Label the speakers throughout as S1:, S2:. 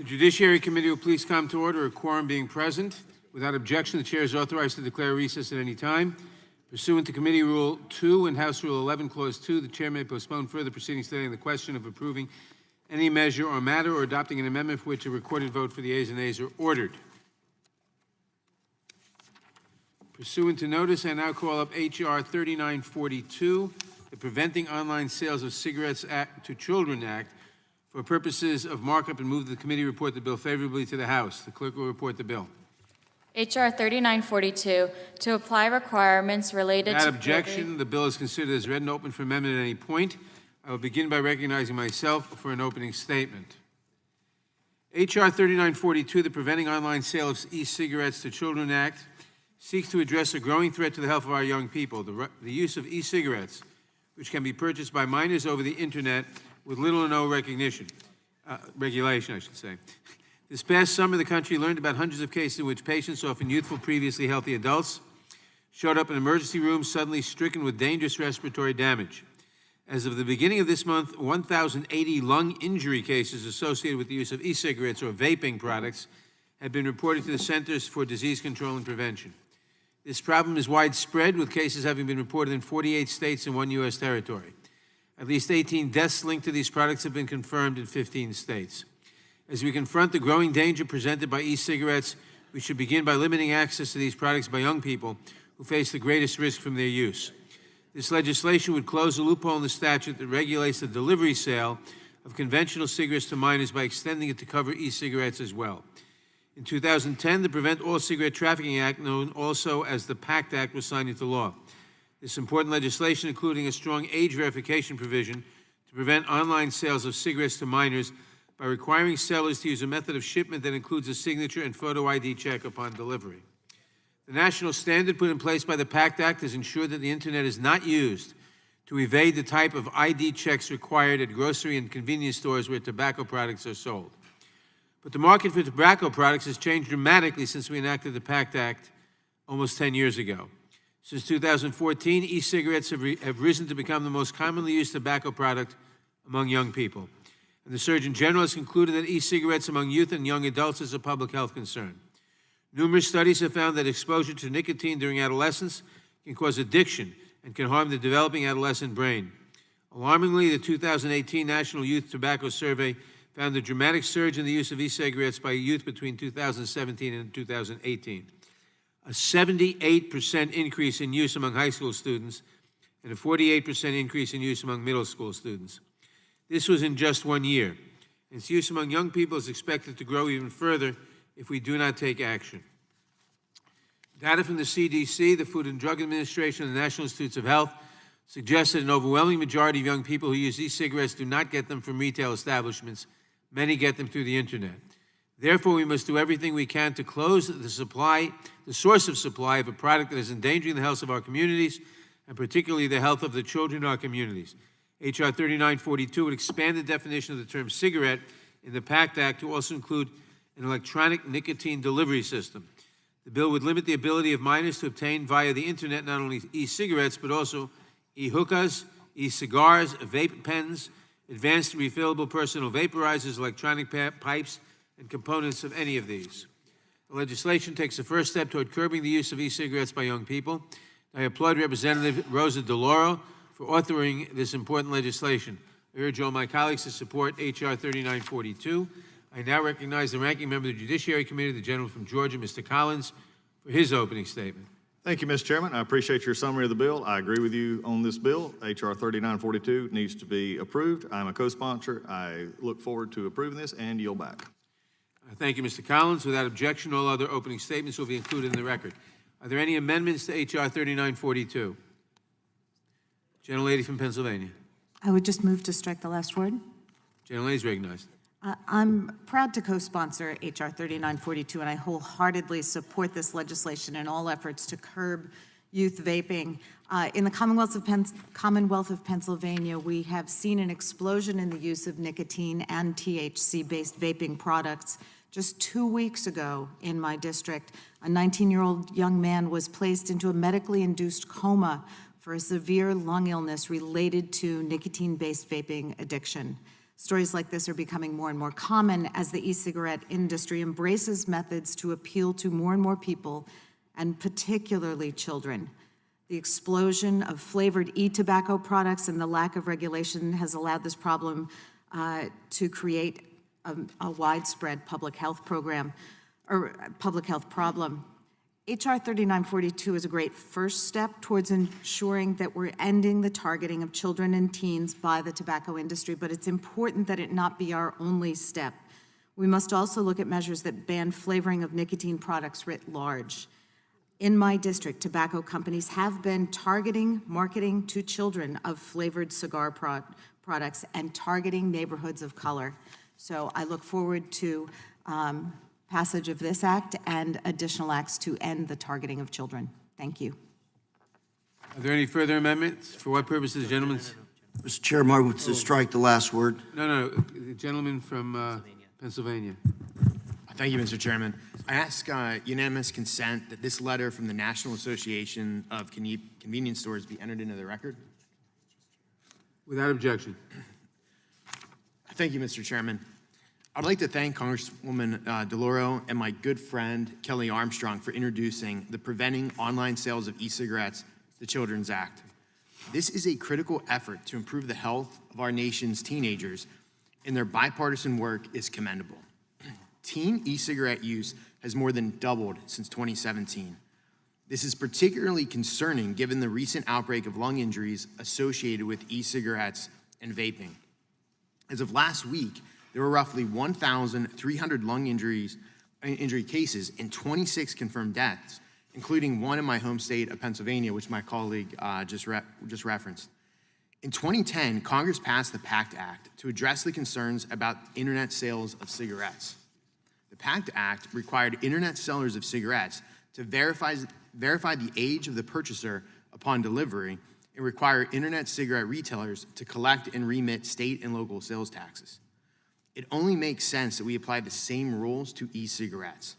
S1: The Judiciary Committee will please come to order, a quorum being present. Without objection, the Chair is authorized to declare recess at any time. Pursuant to Committee Rule 2 and House Rule 11, Clause 2, the Chair may postpone further proceedings stating the question of approving any measure or matter or adopting an amendment for which a recorded vote for the ayes and nays are ordered. Pursuant to notice, I now call up H.R. 3942, the Preventing Online Sales of Cigarettes to Children Act, for purposes of markup, and move that the committee report the bill favorably to the House. The clerk will report the bill.
S2: H.R. 3942, to apply requirements related to...
S1: Without objection, the bill is considered as read and open for amendment at any point. I will begin by recognizing myself for an opening statement. H.R. 3942, the Preventing Online Sale of E-Cigarettes to Children Act, seeks to address a growing threat to the health of our young people, the use of e-cigarettes, which can be purchased by minors over the internet with little or no regulation, I should say. This past summer, the country learned about hundreds of cases in which patients, often youthful, previously healthy adults, showed up in emergency rooms suddenly stricken with dangerous respiratory damage. As of the beginning of this month, 1,080 lung injury cases associated with the use of e-cigarettes or vaping products have been reported to the Centers for Disease Control and Prevention. This problem is widespread, with cases having been reported in 48 states and 1 U.S. territory. At least 18 deaths linked to these products have been confirmed in 15 states. As we confront the growing danger presented by e-cigarettes, we should begin by limiting access to these products by young people who face the greatest risk from their use. This legislation would close a loophole in the statute that regulates the delivery sale of conventional cigarettes to minors by extending it to cover e-cigarettes as well. In 2010, the Prevent All Cigarette Trafficking Act, known also as the PACT Act, was signed into law. This important legislation, including a strong age verification provision to prevent online sales of cigarettes to minors by requiring sellers to use a method of shipment that includes a signature and photo ID check upon delivery. The national standard put in place by the PACT Act has ensured that the internet is not used to evade the type of ID checks required at grocery and convenience stores where tobacco products are sold. But the market for tobacco products has changed dramatically since we enacted the PACT Act almost 10 years ago. Since 2014, e-cigarettes have risen to become the most commonly used tobacco product among young people. And the Surgeon General has concluded that e-cigarettes among youth and young adults is a public health concern. Numerous studies have found that exposure to nicotine during adolescence can cause addiction and can harm the developing adolescent brain. Alarmingly, the 2018 National Youth Tobacco Survey found a dramatic surge in the use of e-cigarettes by youth between 2017 and 2018. A 78% increase in use among high school students and a 48% increase in use among middle school students. This was in just 1 year. And its use among young people is expected to grow even further if we do not take action. Data from the CDC, the Food and Drug Administration, and the National Institutes of Health suggests that an overwhelming majority of young people who use e-cigarettes do not get them from retail establishments. Many get them through the internet. Therefore, we must do everything we can to close the source of supply of a product that is endangering the health of our communities, and particularly the health of the children in our communities. H.R. 3942 would expand the definition of the term cigarette in the PACT Act to also include an electronic nicotine delivery system. The bill would limit the ability of minors to obtain via the internet not only e-cigarettes, but also e-hookahs, e-cigars, vape pens, advanced refillable personal vaporizers, electronic pipes, and components of any of these. The legislation takes the first step toward curbing the use of e-cigarettes by young people. I applaud Representative Rosa DeLauro for authoring this important legislation. I urge all my colleagues to support H.R. 3942. I now recognize the ranking member of the Judiciary Committee, the gentleman from Georgia, Mr. Collins, for his opening statement.
S3: Thank you, Mr. Chairman. I appreciate your summary of the bill. I agree with you on this bill. H.R. 3942 needs to be approved. I'm a co-sponsor. I look forward to approving this and yield back.
S1: Thank you, Mr. Collins. Without objection, all other opening statements will be included in the record. Are there any amendments to H.R. 3942? Gentlelady from Pennsylvania.
S4: I would just move to strike the last word.
S1: Gentlelady is recognized.
S4: I'm proud to co-sponsor H.R. 3942, and I wholeheartedly support this legislation and all efforts to curb youth vaping. In the Commonwealth of Pennsylvania, we have seen an explosion in the use of nicotine and THC-based vaping products. Just 2 weeks ago in my district, a 19-year-old young man was placed into a medically induced coma for a severe lung illness related to nicotine-based vaping addiction. Stories like this are becoming more and more common as the e-cigarette industry embraces methods to appeal to more and more people, and particularly children. The explosion of flavored e-tobacco products and the lack of regulation has allowed this problem to create a widespread public health problem. HR 3942 is a great first step towards ensuring that we're ending the targeting of children and teens by the tobacco industry, but it's important that it not be our only step. We must also look at measures that ban flavoring of nicotine products writ large. In my district, tobacco companies have been targeting marketing to children of flavored cigar products and targeting neighborhoods of color. So I look forward to passage of this act and additional acts to end the targeting of children. Thank you.
S1: Are there any further amendments? For what purposes, gentlemen?
S5: Mr. Chair, I move to strike the last word.
S1: No, the gentleman from Pennsylvania.
S6: Thank you, Mr. Chairman. I ask unanimous consent that this letter from the National Association of Convenience Stores be entered into the record.
S1: Without objection.
S6: Thank you, Mr. Chairman. I'd like to thank Congresswoman DeLauro and my good friend Kelly Armstrong for introducing the Preventing Online Sales of E-Cigarettes to Children's Act. This is a critical effort to improve the health of our nation's teenagers, and their bipartisan work is commendable. Teen e-cigarette use has more than doubled since 2017. This is particularly concerning given the recent outbreak of lung injuries associated with e-cigarettes and vaping. As of last week, there were roughly 1,300 lung injury cases and 26 confirmed deaths, including one in my home state of Pennsylvania, which my colleague just referenced. In 2010, Congress passed the PACT Act to address the concerns about internet sales of cigarettes. The PACT Act required internet sellers of cigarettes to verify the age of the purchaser upon delivery and require internet cigarette retailers to collect and remit state and local sales taxes. It only makes sense that we apply the same rules to e-cigarettes.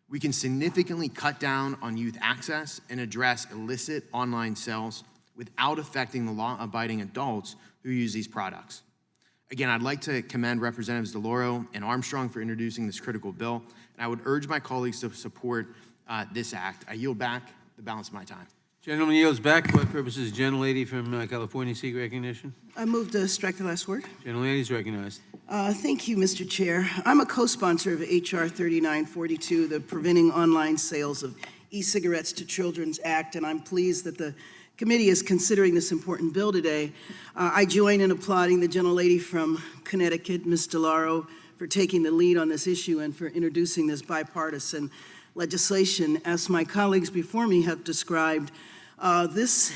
S6: We can significantly cut down on youth access and address illicit online sales without affecting the law-abiding adults who use these products. Again, I'd like to commend Representatives DeLauro and Armstrong for introducing this critical bill, and I would urge my colleagues to support this act. I yield back the balance of my time.
S1: Gentleman yields back. For what purposes, gentlelady from California seek recognition?
S7: I move to strike the last word.
S1: Gentlelady is recognized.
S7: Thank you, Mr. Chair. I'm a co-sponsor of H.R. 3942, the Preventing Online Sales of E-Cigarettes to Children's Act, and I'm pleased that the committee is considering this important bill today. I join in applauding the gentlelady from Connecticut, Ms. DeLauro, for taking the lead on this issue and for introducing this bipartisan legislation. As my colleagues before me have described, this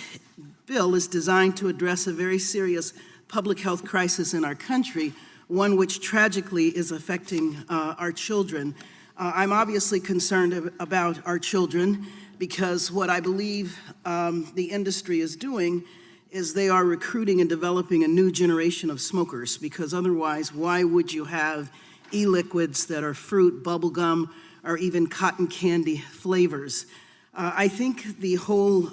S7: bill is designed to address a very serious public health crisis in our country, one which tragically is affecting our children. I'm obviously concerned about our children because what I believe the industry is doing is they are recruiting and developing a new generation of smokers, because otherwise, why would you have e-liquids that are fruit, bubble gum, or even cotton candy flavors? I think the whole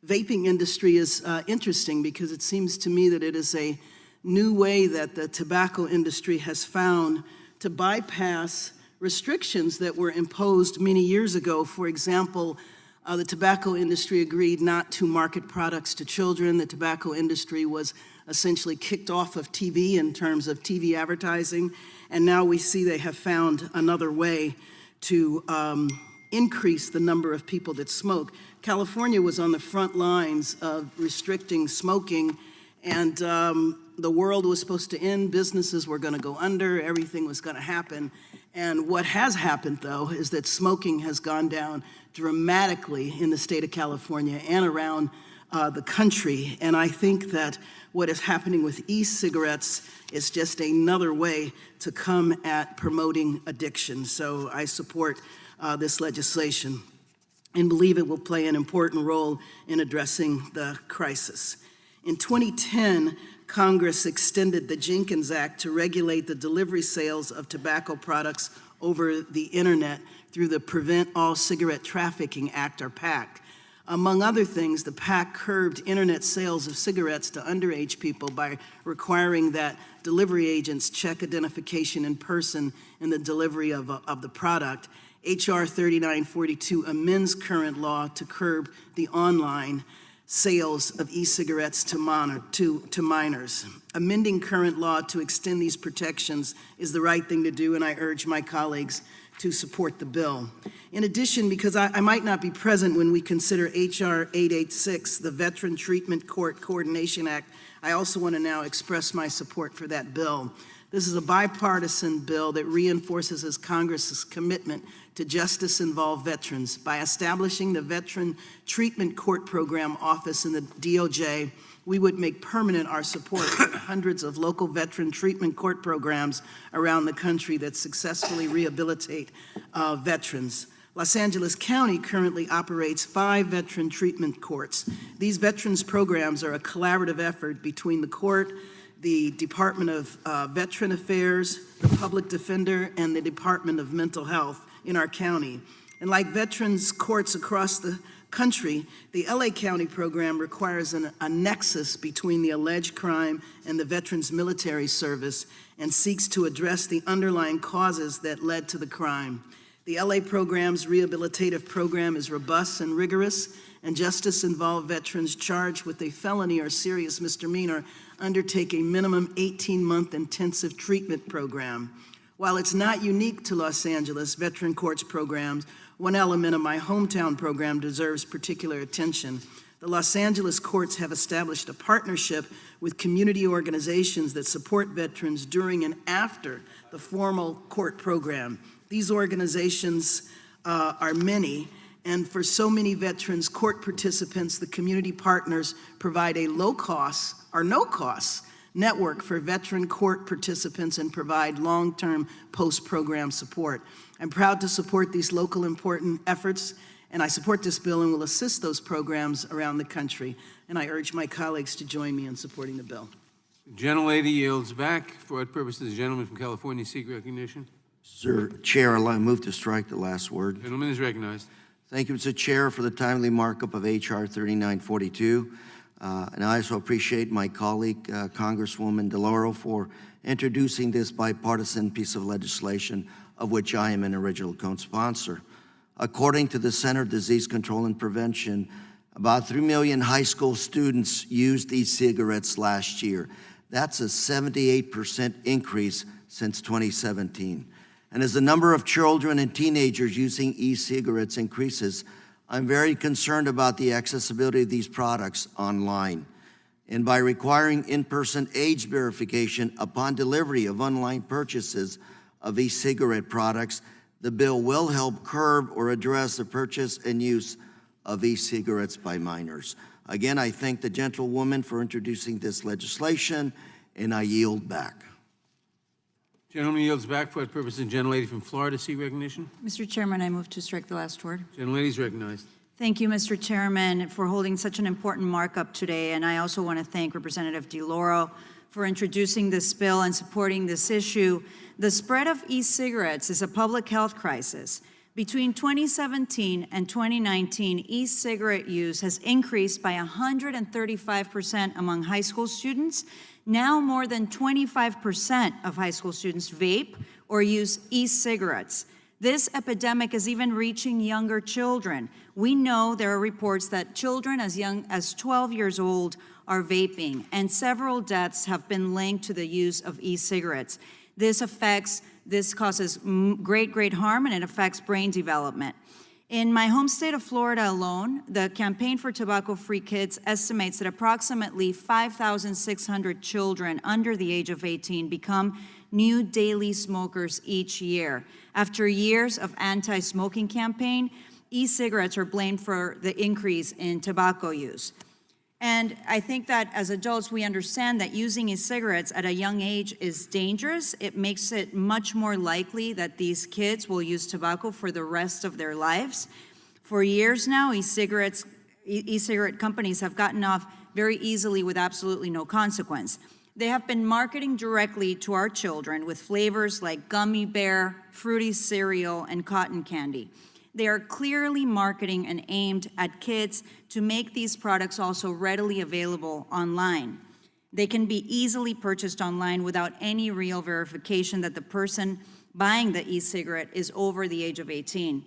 S7: vaping industry is interesting because it seems to me that it is a new way that the tobacco industry has found to bypass restrictions that were imposed many years ago. For example, the tobacco industry agreed not to market products to children. The tobacco industry was essentially kicked off of TV in terms of TV advertising, and now we see they have found another way to increase the number of people that smoke. California was on the front lines of restricting smoking, and the world was supposed to end, businesses were going to go under, everything was going to happen. And what has happened, though, is that smoking has gone down dramatically in the state of California and around the country. And I think that what is happening with e-cigarettes is just another way to come at promoting addiction. So I support this legislation and believe it will play an important role in addressing the crisis. In 2010, Congress extended the Jenkins Act to regulate the delivery sales of tobacco products over the internet through the Prevent All Cigarette Trafficking Act, or PACT. Among other things, the PAC curbed internet sales of cigarettes to underage people by requiring that delivery agents check identification in person in the delivery of the product. H.R. 3942 amends current law to curb the online sales of e-cigarettes to minors. Amending current law to extend these protections is the right thing to do, and I urge my colleagues to support the bill. In addition, because I might not be present when we consider H.R. 886, the Veteran Treatment Court Coordination Act, I also want to now express my support for that bill. This is a bipartisan bill that reinforces Congress's commitment to justice-involved veterans. By establishing the Veteran Treatment Court Program Office in the DOJ, we would make permanent our support for the hundreds of local veteran treatment court programs around the country that successfully rehabilitate veterans. Los Angeles County currently operates 5 veteran treatment courts. These veterans programs are a collaborative effort between the court, the Department of Veteran Affairs, the Public Defender, and the Department of Mental Health in our county. And like veterans courts across the country, the LA County program requires a nexus between the alleged crime and the veteran's military service and seeks to address the underlying causes that led to the crime. The LA program's rehabilitative program is robust and rigorous, and justice-involved veterans charged with a felony or serious misdemeanor undertake a minimum 18-month intensive treatment program. While it's not unique to Los Angeles veteran courts programs, one element of my hometown program deserves particular attention. The Los Angeles courts have established a partnership with community organizations that support veterans during and after the formal court program. These organizations are many, and for so many veterans court participants, the community partners provide a low-cost or no-cost network for veteran court participants and provide long-term post-program support. I'm proud to support these local important efforts, and I support this bill and will assist those programs around the country. And I urge my colleagues to join me in supporting the bill.
S1: The gentlelady yields back. For what purpose does the gentleman from California seek recognition?
S5: Sir Chair, I move to strike the last word.
S1: The gentleman is recognized.
S5: Thank you, Mr. Chair, for the timely markup of H.R. 3942. And I also appreciate my colleague, Congresswoman DeLauro, for introducing this bipartisan piece of legislation, of which I am an original co-sponsor. According to the Center of Disease Control and Prevention, about 3 million high school students used e-cigarettes last year. That's a 78% increase since 2017. And as the number of children and teenagers using e-cigarettes increases, I'm very concerned about the accessibility of these products online. And by requiring in-person age verification upon delivery of online purchases of e-cigarette products, the bill will help curb or address the purchase and use of e-cigarettes by minors. Again, I thank the gentlewoman for introducing this legislation, and I yield back.
S1: Gentleman yields back. For what purpose does the gentlelady from Florida seek recognition?
S8: Mr. Chairman, I move to strike the last word.
S1: Gentlelady is recognized.
S8: Thank you, Mr. Chairman, for holding such an important markup today. And I also want to thank Representative DeLauro for introducing this bill and supporting this issue. The spread of e-cigarettes is a public health crisis. Between 2017 and 2019, e-cigarette use has increased by 135% among high school students. Now more than 25% of high school students vape or use e-cigarettes. This epidemic is even reaching younger children. We know there are reports that children as young as 12 years old are vaping, and several deaths have been linked to the use of e-cigarettes. This causes great harm, and it affects brain development. In my home state of Florida alone, the Campaign for Tobacco-Free Kids estimates that approximately 5,600 children under the age of 18 become new daily smokers each year. After years of anti-smoking campaign, e-cigarettes are blamed for the increase in tobacco use. And I think that as adults, we understand that using e-cigarettes at a young age is dangerous. It makes it much more likely that these kids will use tobacco for the rest of their lives. For years now, e-cigarette companies have gotten off very easily with absolutely no consequence. They have been marketing directly to our children with flavors like gummy bear, fruity cereal, and cotton candy. They are clearly marketing and aimed at kids to make these products also readily available online. They can be easily purchased online without any real verification that the person buying the e-cigarette is over the age of 18.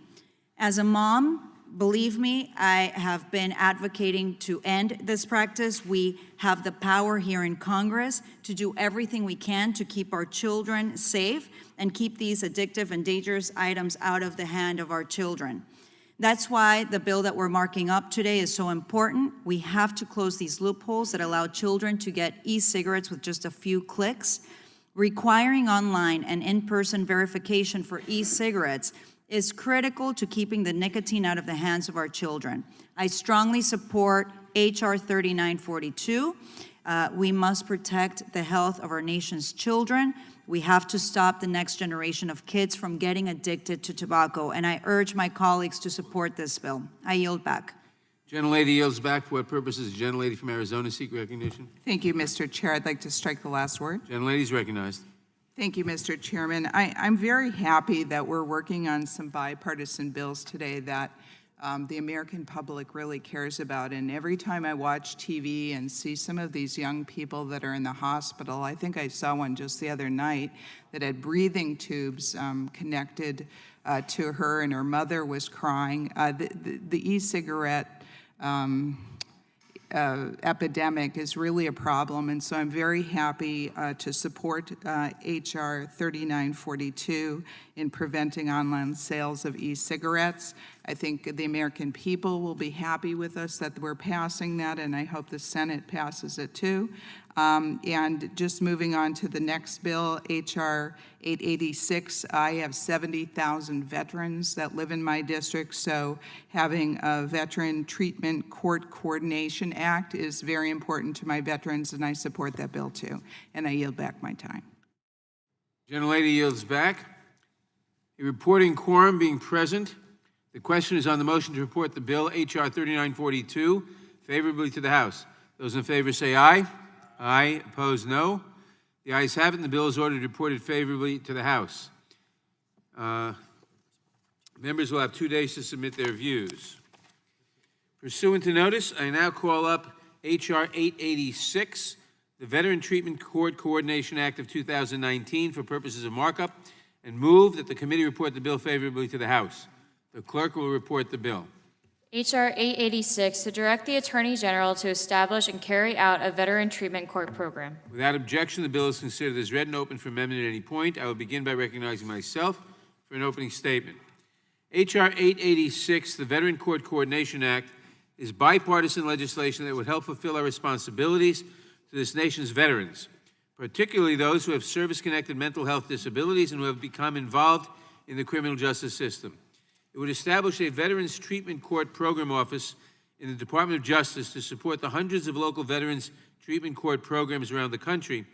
S8: As a mom, believe me, I have been advocating to end this practice. We have the power here in Congress to do everything we can to keep our children safe and keep these addictive and dangerous items out of the hand of our children. That's why the bill that we're marking up today is so important. We have to close these loopholes that allow children to get e-cigarettes with just a few clicks. Requiring online and in-person verification for e-cigarettes is critical to keeping the nicotine out of the hands of our children. I strongly support H.R. 3942. We must protect the health of our nation's children. We have to stop the next generation of kids from getting addicted to tobacco, and I urge my colleagues to support this bill. I yield back.
S1: Gentlelady yields back. For what purposes? The gentlelady from Arizona seek recognition.
S9: Thank you, Mr. Chair. I'd like to strike the last word.
S1: Gentlelady is recognized.
S9: Thank you, Mr. Chairman. I'm very happy that we're working on some bipartisan bills today that the American public really cares about. And every time I watch TV and see some of these young people that are in the hospital, I think I saw one just the other night that had breathing tubes connected to her, and her mother was crying. The e-cigarette epidemic is really a problem, and so I'm very happy to support H.R. 3942 in preventing online sales of e-cigarettes. I think the American people will be happy with us that we're passing that, and I hope the Senate passes it too. And just moving on to the next bill, H.R. 886, I have 70,000 veterans that live in my district, so having a Veteran Treatment Court Coordination Act is very important to my veterans, and I support that bill too. And I yield back my time.
S1: Gentlelady yields back. A reporting quorum being present, the question is on the motion to report the bill H.R. 3942 favorably to the House. Those in favor say aye. Aye. Opposed, no. The ayes have it, and the bill is ordered reported favorably to the House. Members will have 2 days to submit their views. Pursuant to notice, I now call up H.R. 886, the Veteran Treatment Court Coordination Act of 2019 for purposes of markup, and move that the committee report the bill favorably to the House. The clerk will report the bill.
S2: H.R. 886, to direct the Attorney General to establish and carry out a Veteran Treatment Court program.
S1: Without objection, the bill is considered as read and open for amendment at any point. I will begin by recognizing myself for an opening statement. H.R. 886, the Veteran Court Coordination Act, is bipartisan legislation that would help fulfill our responsibilities to this nation's veterans, particularly those who have service-connected mental health disabilities and who have become involved in the criminal justice system. It would establish a Veterans Treatment Court Program Office in the Department of Justice to support the hundreds of local Veterans Treatment Court programs around the country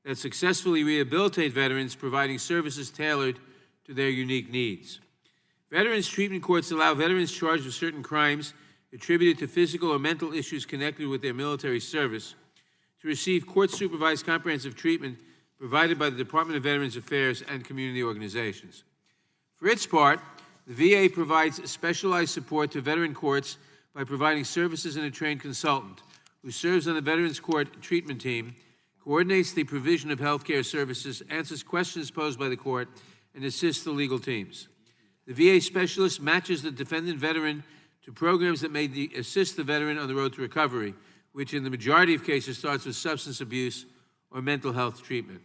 S1: that successfully rehabilitate veterans, providing services tailored to their unique needs. Veterans Treatment Courts allow veterans charged with certain crimes attributed to physical or mental issues connected with their military service to receive court-supervised comprehensive treatment provided by the Department of Veterans Affairs and community organizations. For its part, the VA provides specialized support to veteran courts by providing services and a trained consultant who serves on the Veterans Court treatment team, coordinates the provision of health care services, answers questions posed by the court, and assists the legal teams. The VA specialist matches the defendant veteran to programs that may assist the veteran on the road to recovery, which in the majority of cases starts with substance abuse or mental health treatment.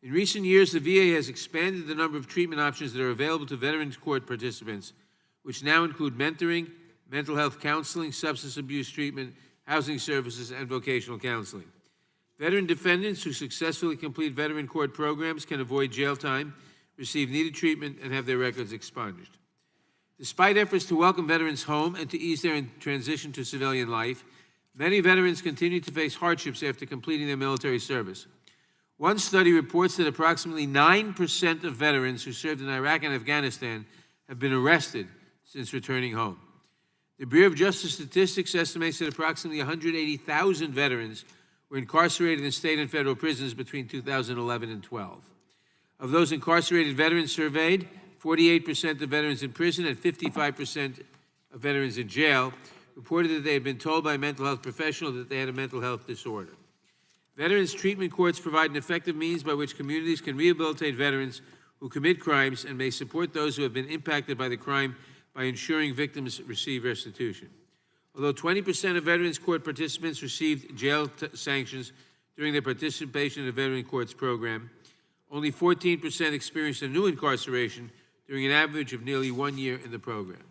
S1: In recent years, the VA has expanded the number of treatment options that are available to Veterans Court participants, which now include mentoring, mental health counseling, substance abuse treatment, housing services, and vocational counseling. Veteran defendants who successfully complete Veteran Court programs can avoid jail time, receive needed treatment, and have their records expunged. Despite efforts to welcome veterans home and to ease their transition to civilian life, many veterans continue to face hardships after completing their military service. One study reports that approximately 9% of veterans who served in Iraq and Afghanistan have been arrested since returning home. The Bureau of Justice Statistics estimates that approximately 180,000 veterans were incarcerated in state and federal prisons between 2011 and 12. Of those incarcerated veterans surveyed, 48% of veterans in prison and 55% of veterans in jail reported that they had been told by a mental health professional that they had a mental health disorder. Veterans Treatment Courts provide an effective means by which communities can rehabilitate veterans who commit crimes and may support those who have been impacted by the crime by ensuring victims receive restitution. Although 20% of Veterans Court participants received jail sanctions during their participation in the Veteran Courts program, only 14% experienced a new incarceration during an average of nearly 1 year in the program.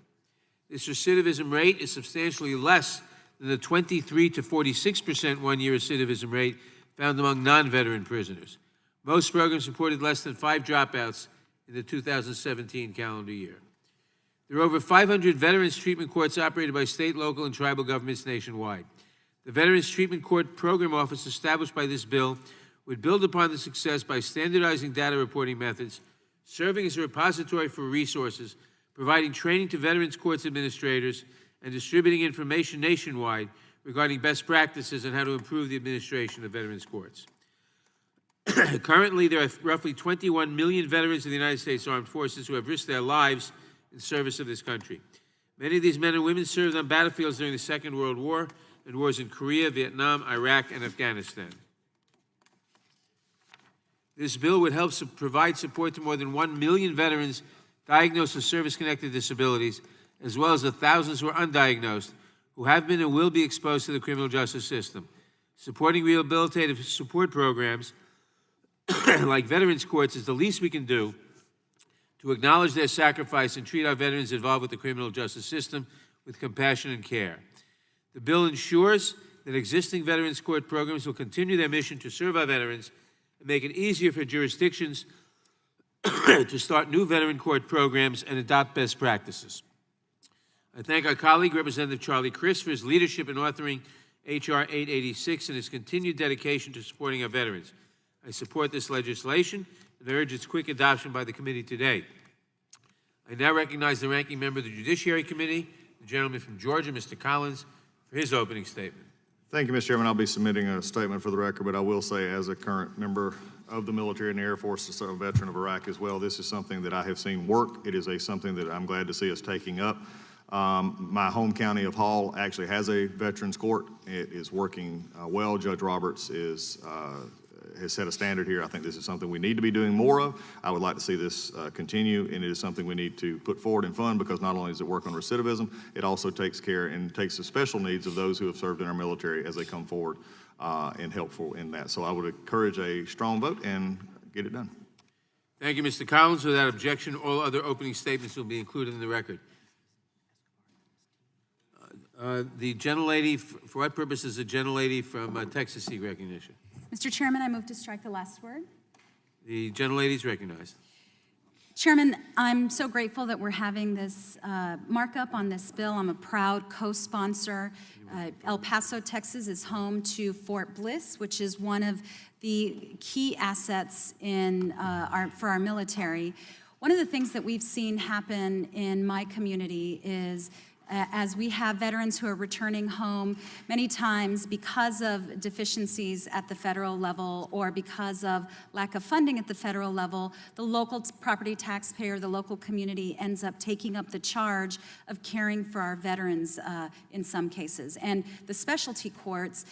S1: This recidivism rate is substantially less than the 23 to 46% one-year recidivism rate found among non-veteran prisoners. Most programs reported less than 5 dropouts in the 2017 calendar year. There are over 500 Veterans Treatment Courts operated by state, local, and tribal governments nationwide. The Veterans Treatment Court Program Office established by this bill would build upon the success by standardizing data reporting methods, serving as a repository for resources, providing training to Veterans Courts administrators, and distributing information nationwide regarding best practices on how to improve the administration of Veterans Courts. Currently, there are roughly 21 million veterans of the United States Armed Forces who have risked their lives in service of this country. Many of these men and women served on battlefields during the Second World War and wars in Korea, Vietnam, Iraq, and Afghanistan. This bill would help provide support to more than 1 million veterans diagnosed with service-connected disabilities, as well as the thousands who are undiagnosed, who have been and will be exposed to the criminal justice system. Supporting rehabilitative support programs like Veterans Courts is the least we can do to acknowledge their sacrifice and treat our veterans involved with the criminal justice system with compassion and care. The bill ensures that existing Veterans Court programs will continue their mission to serve our veterans and make it easier for jurisdictions to start new veteran court programs and adopt best practices. I thank our colleague, Representative Charlie Crist, for his leadership in authoring H.R. 886 and his continued dedication to supporting our veterans. I support this legislation and urge its quick adoption by the committee today. I now recognize the ranking member of the Judiciary Committee, the gentleman from Georgia, Mr. Collins, for his opening statement.
S3: Thank you, Mr. Chairman. I'll be submitting a statement for the record, but I will say, as a current member of the military and the Air Force, a veteran of Iraq as well, this is something that I have seen work. It is something that I'm glad to see us taking up. My home county of Hall actually has a veterans court. It is working well. Judge Roberts has set a standard here. I think this is something we need to be doing more of. I would like to see this continue, and it is something we need to put forward and fund, because not only does it work on recidivism, it also takes care and takes the special needs of those who have served in our military as they come forward and helpful in that. So I would encourage a strong vote and get it done.
S1: Thank you, Mr. Collins. Without objection, all other opening statements will be included in the record. The gentlelady, for what purpose is the gentlelady from Texas seek recognition?
S10: Mr. Chairman, I move to strike the last word.
S1: The gentlelady is recognized.
S10: Chairman, I'm so grateful that we're having this markup on this bill. I'm a proud co-sponsor. El Paso, Texas is home to Fort Bliss, which is one of the key assets in for our military. One of the things that we've seen happen in my community is as we have veterans who are returning home, many times because of deficiencies at the federal level or because of lack of funding at the federal level, the local property taxpayer, the local community ends up taking up the charge of caring for our veterans in some cases. And the specialty courts,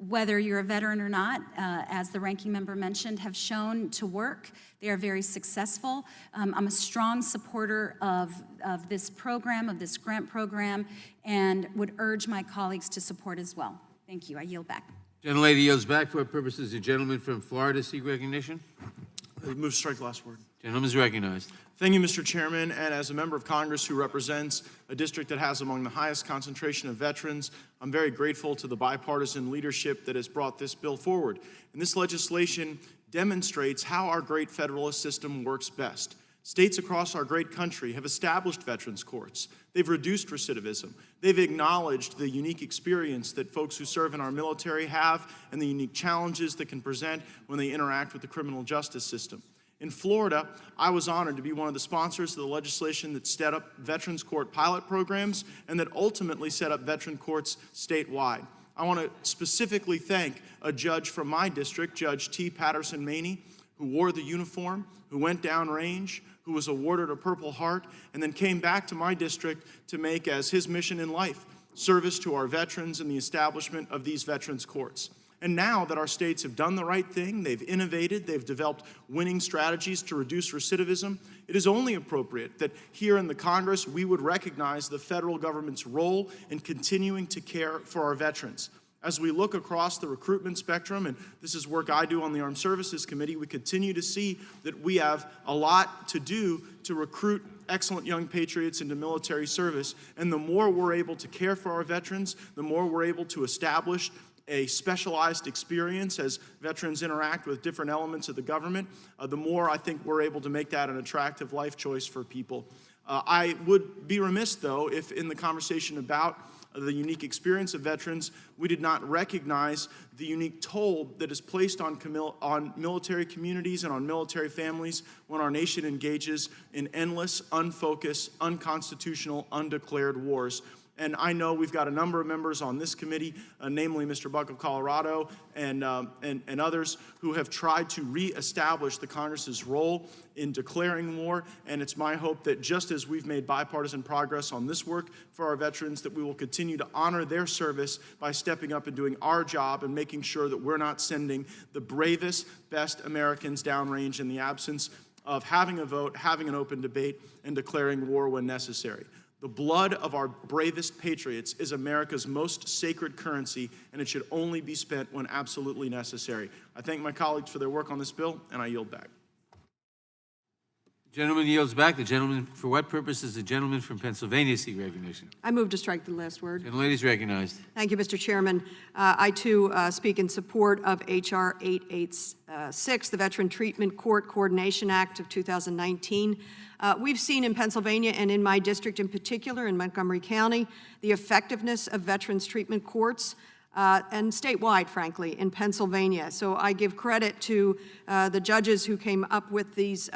S10: whether you're a veteran or not, as the ranking member mentioned, have shown to work. They are very successful. I'm a strong supporter of this program, of this grant program, and would urge my colleagues to support as well. Thank you. I yield back.
S1: Gentlelady yields back. For what purpose does the gentleman from Florida seek recognition?
S11: Move to strike the last word.
S1: Gentleman is recognized.
S11: Thank you, Mr. Chairman, and as a member of Congress who represents a district that has among the highest concentration of veterans, I'm very grateful to the bipartisan leadership that has brought this bill forward. And this legislation demonstrates how our great federalist system works best. States across our great country have established veterans courts. They've reduced recidivism. They've acknowledged the unique experience that folks who serve in our military have and the unique challenges that can present when they interact with the criminal justice system. In Florida, I was honored to be one of the sponsors of the legislation that set up veterans court pilot programs and that ultimately set up veteran courts statewide. I want to specifically thank a judge from my district, Judge T. Patterson Maney, who wore the uniform, who went downrange, who was awarded a Purple Heart and then came back to my district to make as his mission in life service to our veterans and the establishment of these veterans courts. And now that our states have done the right thing, they've innovated, they've developed winning strategies to reduce recidivism, it is only appropriate that here in the Congress we would recognize the federal government's role in continuing to care for our veterans. As we look across the recruitment spectrum, and this is work I do on the Armed Services Committee, we continue to see that we have a lot to do to recruit excellent young patriots into military service. And the more we're able to care for our veterans, the more we're able to establish a specialized experience as veterans interact with different elements of the government, the more I think we're able to make that an attractive life choice for people. I would be remiss, though, if in the conversation about the unique experience of veterans, we did not recognize the unique toll that is placed on military communities and on military families when our nation engages in endless, unfocused, unconstitutional, undeclared wars. And I know we've got a number of members on this committee, namely Mr. Buck of Colorado and others, who have tried to reestablish the Congress's role in declaring war. And it's my hope that just as we've made bipartisan progress on this work for our veterans, that we will continue to honor their service by stepping up and doing our job and making sure that we're not sending the bravest, best Americans downrange in the absence of having a vote, having an open debate, and declaring war when necessary. The blood of our bravest patriots is America's most sacred currency, and it should only be spent when absolutely necessary. I thank my colleagues for their work on this bill, and I yield back.
S1: The gentleman yields back. The gentleman, for what purpose does the gentleman from Pennsylvania seek recognition?
S12: I move to strike the last word.
S1: Gentlelady is recognized.
S12: Thank you, Mr. Chairman. I, too, speak in support of H.R. 886, the Veteran Treatment Court Coordination Act of 2019. We've seen in Pennsylvania and in my district in particular, in Montgomery County, the effectiveness of veterans treatment courts and statewide, frankly, in Pennsylvania. So I give credit to the judges who came up with these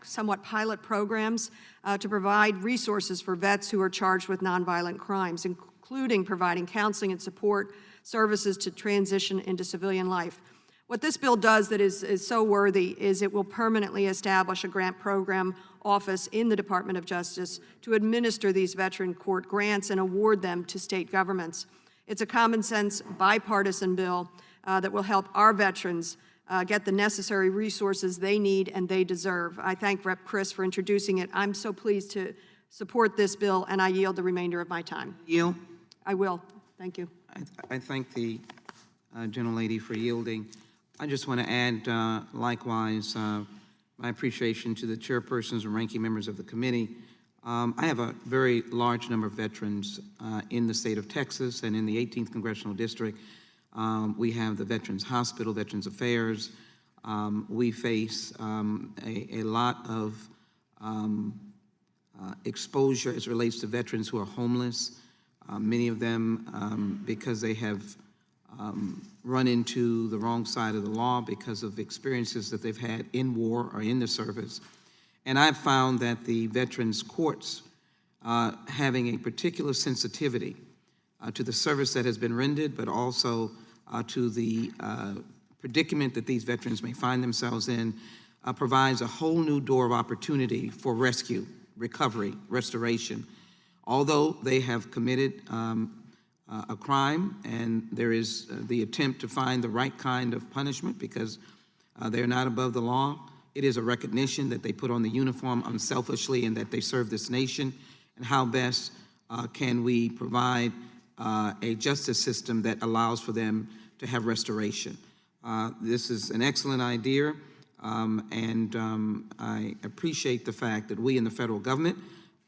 S12: somewhat pilot programs to provide resources for vets who are charged with nonviolent crimes, including providing counseling and support services to transition into civilian life. What this bill does that is so worthy is it will permanently establish a grant program office in the Department of Justice to administer these veteran court grants and award them to state governments. It's a common sense bipartisan bill that will help our veterans get the necessary resources they need and they deserve. I thank Rep. Chris for introducing it. I'm so pleased to support this bill, and I yield the remainder of my time.
S13: Yield?
S12: I will. Thank you.
S13: I thank the gentlelady for yielding. I just want to add, likewise, my appreciation to the chairpersons and ranking members of the committee. I have a very large number of veterans in the state of Texas and in the 18th Congressional District. We have the Veterans Hospital, Veterans Affairs. We face a lot of exposure as it relates to veterans who are homeless. Many of them, because they have run into the wrong side of the law because of experiences that they've had in war or in the service. And I've found that the veterans courts having a particular sensitivity to the service that has been rendered, but also to the predicament that these veterans may find themselves in, provides a whole new door of opportunity for rescue, recovery, restoration. Although they have committed a crime, and there is the attempt to find the right kind of punishment because they're not above the law, it is a recognition that they put on the uniform unselfishly and that they serve this nation, and how best can we provide a justice system that allows for them to have restoration. This is an excellent idea, and I appreciate the fact that we in the federal government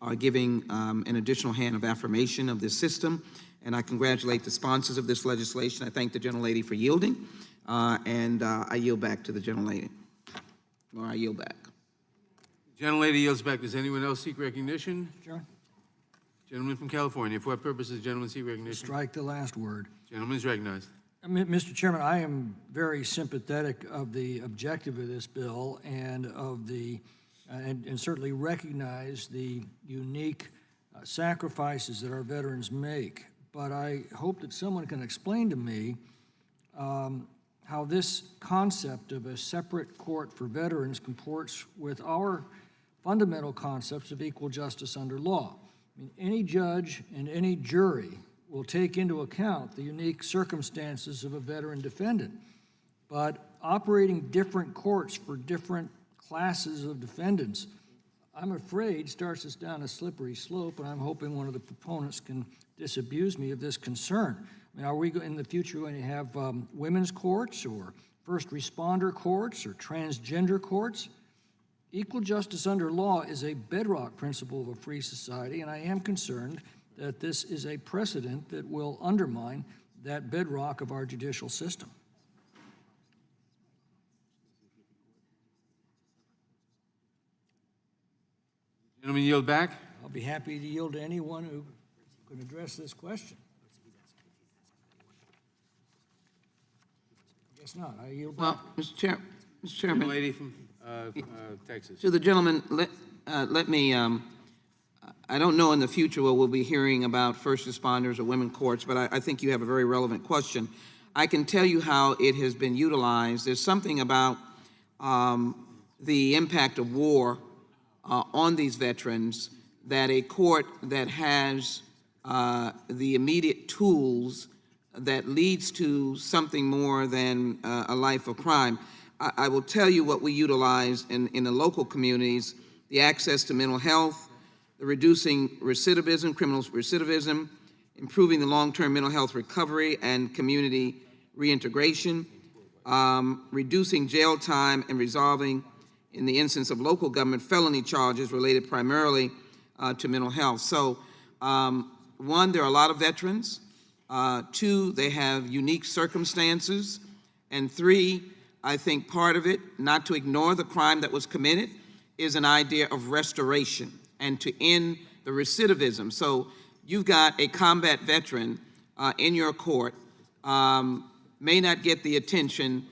S13: are giving an additional hand of affirmation of this system, and I congratulate the sponsors of this legislation. I thank the gentlelady for yielding, and I yield back to the gentlelady. Or I yield back.
S1: Gentlelady yields back. Does anyone else seek recognition?
S14: Sure.
S1: Gentleman from California. For what purpose does the gentleman seek recognition?
S14: Strike the last word.
S1: Gentleman is recognized.
S14: Mr. Chairman, I am very sympathetic of the objective of this bill and of the, and certainly recognize the unique sacrifices that our veterans make. But I hope that someone can explain to me how this concept of a separate court for veterans comports with our fundamental concepts of equal justice under law. I mean, any judge and any jury will take into account the unique circumstances of a veteran defendant, but operating different courts for different classes of defendants, I'm afraid, starts us down a slippery slope, and I'm hoping one of the proponents can disabuse me of this concern. I mean, are we in the future going to have women's courts or first responder courts or transgender courts? Equal justice under law is a bedrock principle of a free society, and I am concerned that this is a precedent that will undermine that bedrock of our judicial system.
S1: Gentleman yield back.
S14: I'll be happy to yield to anyone who can address this question. I guess not. I yield back.
S13: Well, Mr. Chairman.
S1: The lady from Texas.
S13: To the gentleman, let me, I don't know in the future what we'll be hearing about first responders or women courts, but I think you have a very relevant question. I can tell you how it has been utilized. There's something about the impact of war on these veterans that a court that has the immediate tools that leads to something more than a life of crime. I will tell you what we utilize in the local communities: the access to mental health, the reducing recidivism, criminal recidivism, improving the long-term mental health recovery and community reintegration, reducing jail time, and resolving, in the instance of local government, felony charges related primarily to mental health. So, one, there are a lot of veterans. Two, they have unique circumstances. And three, I think part of it, not to ignore the crime that was committed, is an idea of restoration and to end the recidivism. So you've got a combat veteran in your court, may not get the attention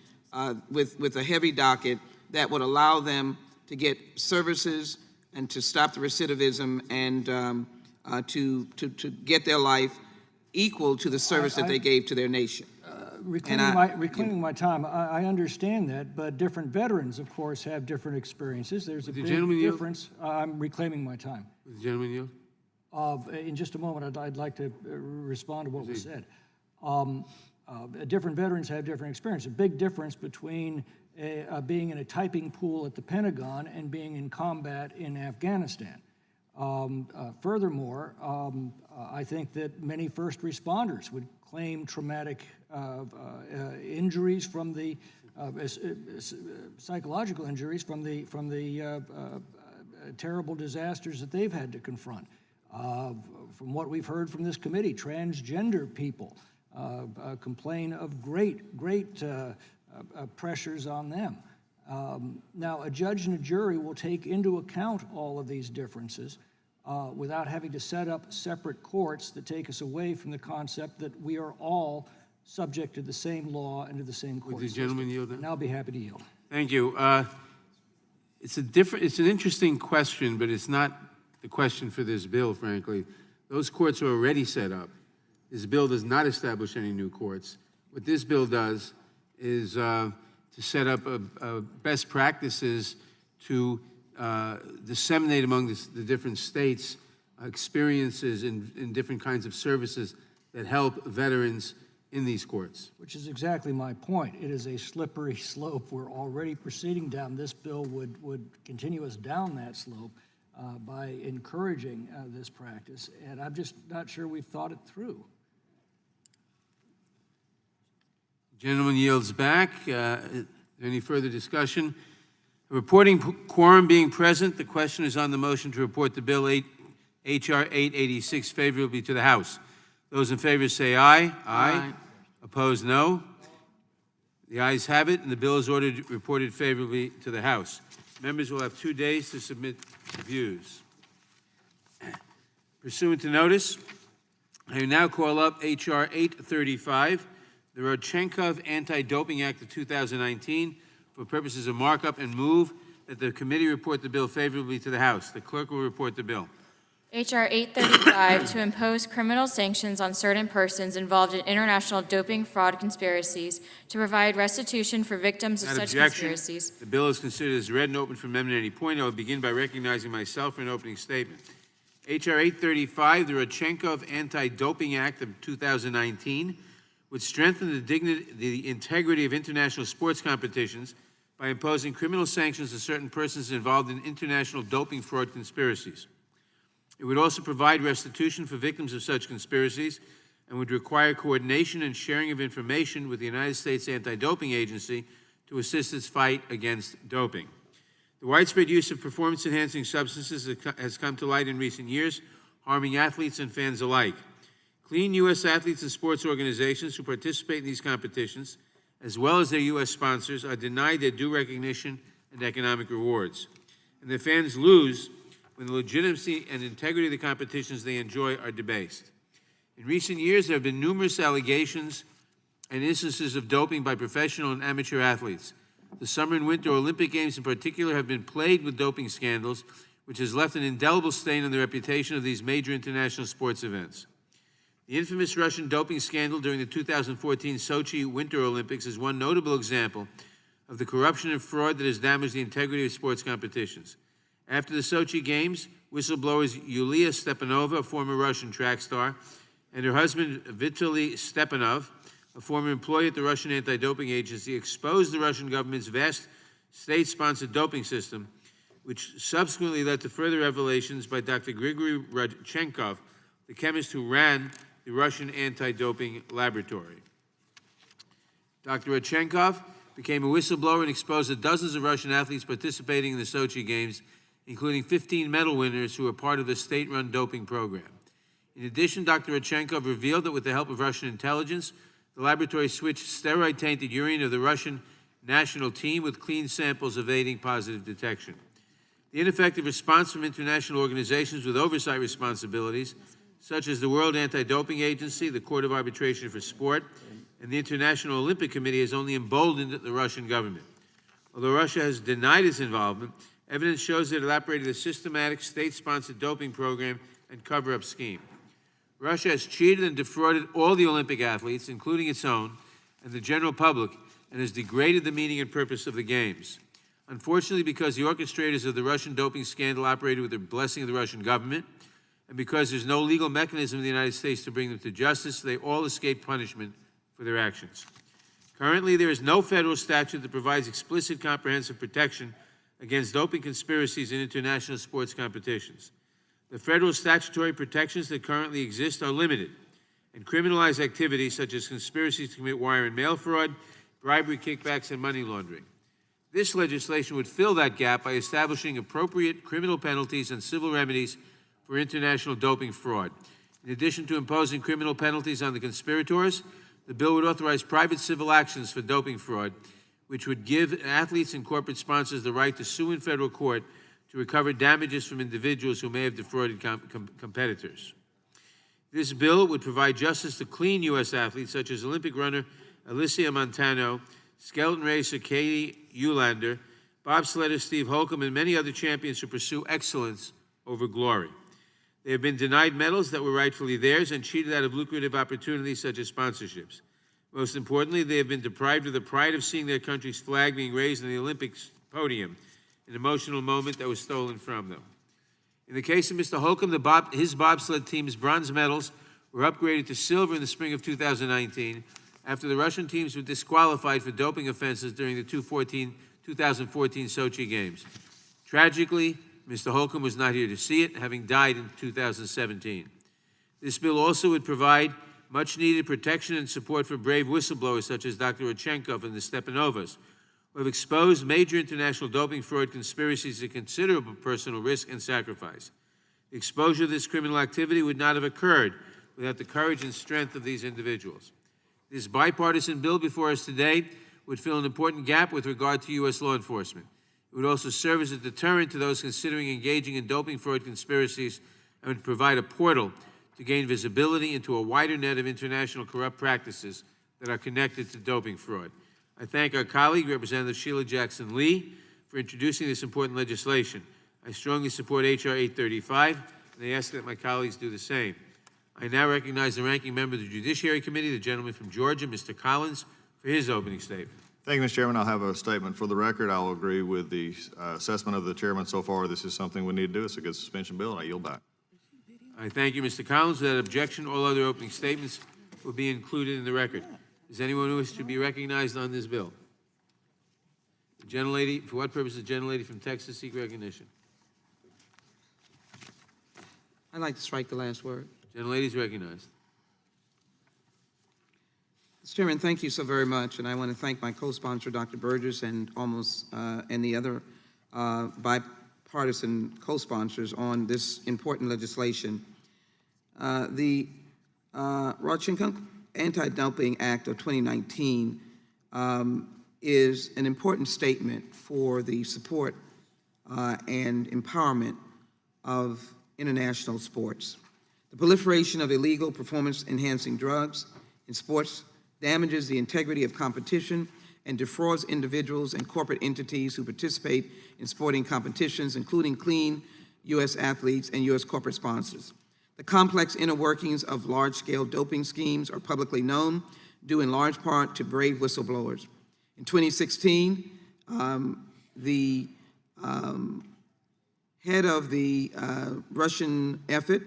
S13: with a heavy docket that would allow them to get services and to stop the recidivism and to get their life equal to the service that they gave to their nation.
S14: Reclaiming my time, I understand that, but different veterans, of course, have different experiences. There's a big difference. I'm reclaiming my time.
S1: Would the gentleman yield?
S14: In just a moment, I'd like to respond to what was said. Different veterans have different experiences. A big difference between being in a typing pool at the Pentagon and being in combat in Afghanistan. Furthermore, I think that many first responders would claim traumatic injuries from the psychological injuries from the terrible disasters that they've had to confront. From what we've heard from this committee, transgender people complain of great pressures on them. Now, a judge and a jury will take into account all of these differences without having to set up separate courts that take us away from the concept that we are all subject to the same law and to the same court
S1: Would the gentleman yield now?
S14: And I'll be happy to yield.
S1: Thank you. It's an interesting question, but it's not the question for this bill, frankly. Those courts are already set up. This bill does not establish any new courts. What this bill does is to set up best practices to disseminate among the different states experiences in different kinds of services that help veterans in these courts.
S14: Which is exactly my point. It is a slippery slope. We're already proceeding down. This bill would continue us down that slope by encouraging this practice, and I'm just not sure we've thought it through.
S1: Gentleman yields back. Any further discussion? Reporting quorum being present, the question is on the motion to report the bill H.R. 886 favorably to the House. Those in favor say aye. Aye. Opposed, no. The ayes have it, and the bill is reported favorably to the House. Members will have 2 days to submit views. Pursuant to notice, I now call up H.R. 835, the Rodchenkov Anti-Doping Act of 2019, for purposes of markup, and move that the committee report the bill favorably to the House. The clerk will report the bill.
S2: H.R. 835, to impose criminal sanctions on certain persons involved in international doping fraud conspiracies, to provide restitution for victims of
S1: Without
S2: such
S1: objection,
S2: conspiracies.
S1: the bill is considered as read and open for amendment at any point. I will begin by recognizing myself for an opening statement. H.R. 835, the Rodchenkov Anti-Doping Act of 2019, would strengthen the integrity of international sports competitions by imposing criminal sanctions to certain persons involved in international doping fraud conspiracies. It would also provide restitution for victims of such conspiracies and would require coordination and sharing of information with the United States Anti-Doping Agency to assist its fight against doping. The widespread use of performance-enhancing substances has come to light in recent years, harming athletes and fans alike. Clean U.S. athletes and sports organizations who participate in these competitions, as well as their U.S. sponsors, are denied their due recognition and economic rewards. And their fans lose when the legitimacy and integrity of the competitions they enjoy are debased. In recent years, there have been numerous allegations and instances of doping by professional and amateur athletes. The Summer and Winter Olympic Games in particular have been plagued with doping scandals, which has left an indelible stain on the reputation of these major international sports events. The infamous Russian doping scandal during the 2014 Sochi Winter Olympics is one notable example of the corruption and fraud that has damaged the integrity of sports competitions. After the Sochi Games, whistleblowers Yulia Stepanova, a former Russian track star, and her husband Vitaly Stepanov, a former employee at the Russian anti-doping agency, exposed the Russian government's vast state-sponsored doping system, which subsequently led to further revelations by Dr. Grigory Rodchenkov, the chemist who ran the Russian anti-doping laboratory. Dr. Rodchenkov became a whistleblower and exposed dozens of Russian athletes participating in the Sochi Games, including 15 medal winners who were part of the state-run doping program. In addition, Dr. Rodchenkov revealed that with the help of Russian intelligence, the laboratory switched steroid-tainted urine of the Russian national team with clean samples evading positive detection. The ineffective response from international organizations with oversight responsibilities, such as the World Anti-Doping Agency, the Court of Arbitration for Sport, and the International Olympic Committee, has only emboldened the Russian government. Although Russia has denied its involvement, evidence shows that it operated a systematic state-sponsored doping program and cover-up scheme. Russia has cheated and defrauded all the Olympic athletes, including its own, and the general public, and has degraded the meaning and purpose of the Games. Unfortunately, because the orchestrators of the Russian doping scandal operated with the blessing of the Russian government, and because there's no legal mechanism in the United States to bring them to justice, they all escape punishment for their actions. Currently, there is no federal statute that provides explicit comprehensive protection against doping conspiracies in international sports competitions. The federal statutory protections that currently exist are limited and criminalize activities such as conspiracies to commit wire and mail fraud, bribery, kickbacks, and money laundering. This legislation would fill that gap by establishing appropriate criminal penalties and civil remedies for international doping fraud. In addition to imposing criminal penalties on the conspirators, the bill would authorize private civil actions for doping fraud, which would give athletes and corporate sponsors the right to sue in federal court to recover damages from individuals who may have defrauded competitors. This bill would provide justice to clean U.S. athletes such as Olympic runner Alicia Montano, skeleton racer Katie Eulander, bobsledder Steve Holcomb, and many other champions who pursue excellence over glory. They have been denied medals that were rightfully theirs and cheated out of lucrative opportunities such as sponsorships. Most importantly, they have been deprived of the pride of seeing their country's flag being raised on the Olympics podium, an emotional moment that was stolen from them. In the case of Mr. Holcomb, his bobsled team's bronze medals were upgraded to silver in the spring of 2019 after the Russian teams were disqualified for doping offenses during the 2014 Sochi Games. Tragically, Mr. Holcomb was not here to see it, having died in 2017. This bill also would provide much-needed protection and support for brave whistleblowers such as Dr. Rodchenkov and the Stepanovas, who have exposed major international doping fraud conspiracies at considerable personal risk and sacrifice. The exposure of this criminal activity would not have occurred without the courage and strength of these individuals. This bipartisan bill before us today would fill an important gap with regard to U.S. law enforcement. It would also serve as a deterrent to those considering engaging in doping fraud conspiracies and would provide a portal to gain visibility into a wider net of international corrupt practices that are connected to doping fraud. I thank our colleague, Representative Sheila Jackson Lee, for introducing this important legislation. I strongly support H.R. 835, and I ask that my colleagues do the same. I now recognize the ranking member of the Judiciary Committee, the gentleman from Georgia, Mr. Collins, for his opening statement.
S3: Thank you, Mr. Chairman. I'll have a statement for the record. I'll agree with the assessment of the chairman so far. This is something we need to do. It's a good suspension bill, and I yield back.
S1: I thank you, Mr. Collins. Without objection, all other opening statements will be included in the record. Is anyone who wishes to be recognized on this bill? The gentlelady, for what purpose does the gentlelady from Texas seek recognition?
S13: I'd like to strike the last word.
S1: Gentlelady is recognized.
S13: Mr. Chairman, thank you so very much, and I want to thank my co-sponsor, Dr. Burgess, and the other bipartisan co-sponsors on this important legislation. The Rodchenko Anti-Dumping Act of 2019 is an important statement for the support and empowerment of international sports. The proliferation of illegal performance-enhancing drugs in sports damages the integrity of competition and defrauds individuals and corporate entities who participate in sporting competitions, including clean U.S. athletes and U.S. corporate sponsors. The complex inner workings of large-scale doping schemes are publicly known, due in large part to brave whistleblowers. In 2016, the head of the Russian effort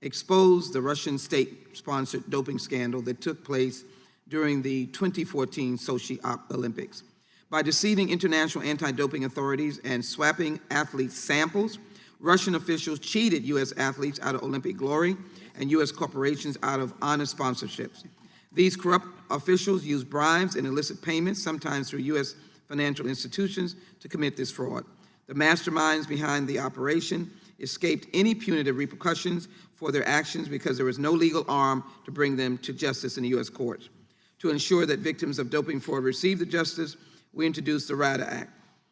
S13: exposed the Russian state-sponsored doping scandal that took place during the 2014 Sochi Olympics. By deceiving international anti-doping authorities and swapping athletes' samples, Russian officials cheated U.S. athletes out of Olympic glory and U.S. corporations out of honest sponsorships. These corrupt officials used bribes and illicit payments, sometimes through U.S. financial institutions, to commit this fraud. The masterminds behind the operation escaped any punitive repercussions for their actions because there was no legal arm to bring them to justice in the U.S. courts. To ensure that victims of doping fraud receive the justice, we introduced the RADA Act.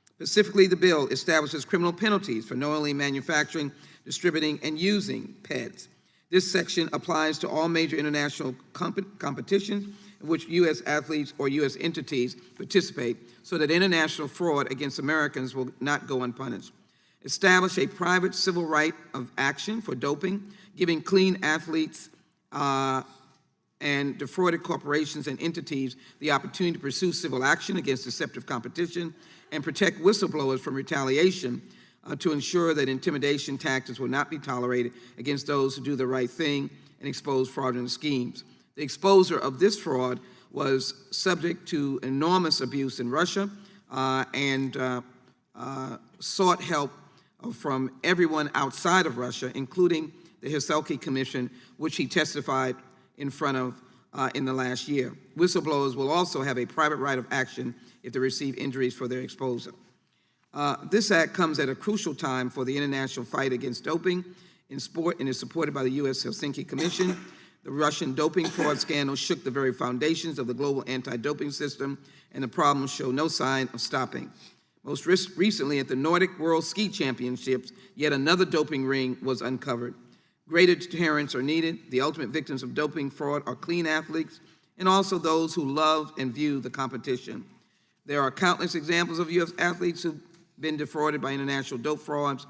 S13: Specifically, the bill establishes criminal penalties for knowingly manufacturing, distributing, and using PEDs. This section applies to all major international competitions in which U.S. athletes or U.S. entities participate, so that international fraud against Americans will not go unpunished. Establish a private civil right of action for doping, giving clean athletes and defrauded corporations and entities the opportunity to pursue civil action against deceptive competition and protect whistleblowers from retaliation to ensure that intimidation tactics will not be tolerated against those who do the right thing and expose fraudulent schemes. The exposure of this fraud was subject to enormous abuse in Russia and sought help from everyone outside of Russia, including the Helsinki Commission, which he testified in front of in the last year. Whistleblowers will also have a private right of action if they receive injuries for their exposure. This act comes at a crucial time for the international fight against doping in sport and is supported by the U.S. Helsinki Commission. The Russian doping fraud scandal shook the very foundations of the global anti-doping system, and the problems show no sign of stopping. Most recently, at the Nordic World Ski Championships, yet another doping ring was uncovered. Greater deterrents are needed. The ultimate victims of doping fraud are clean athletes and also those who love and view the competition. There are countless examples of U.S. athletes who've been defrauded by international dope frauds.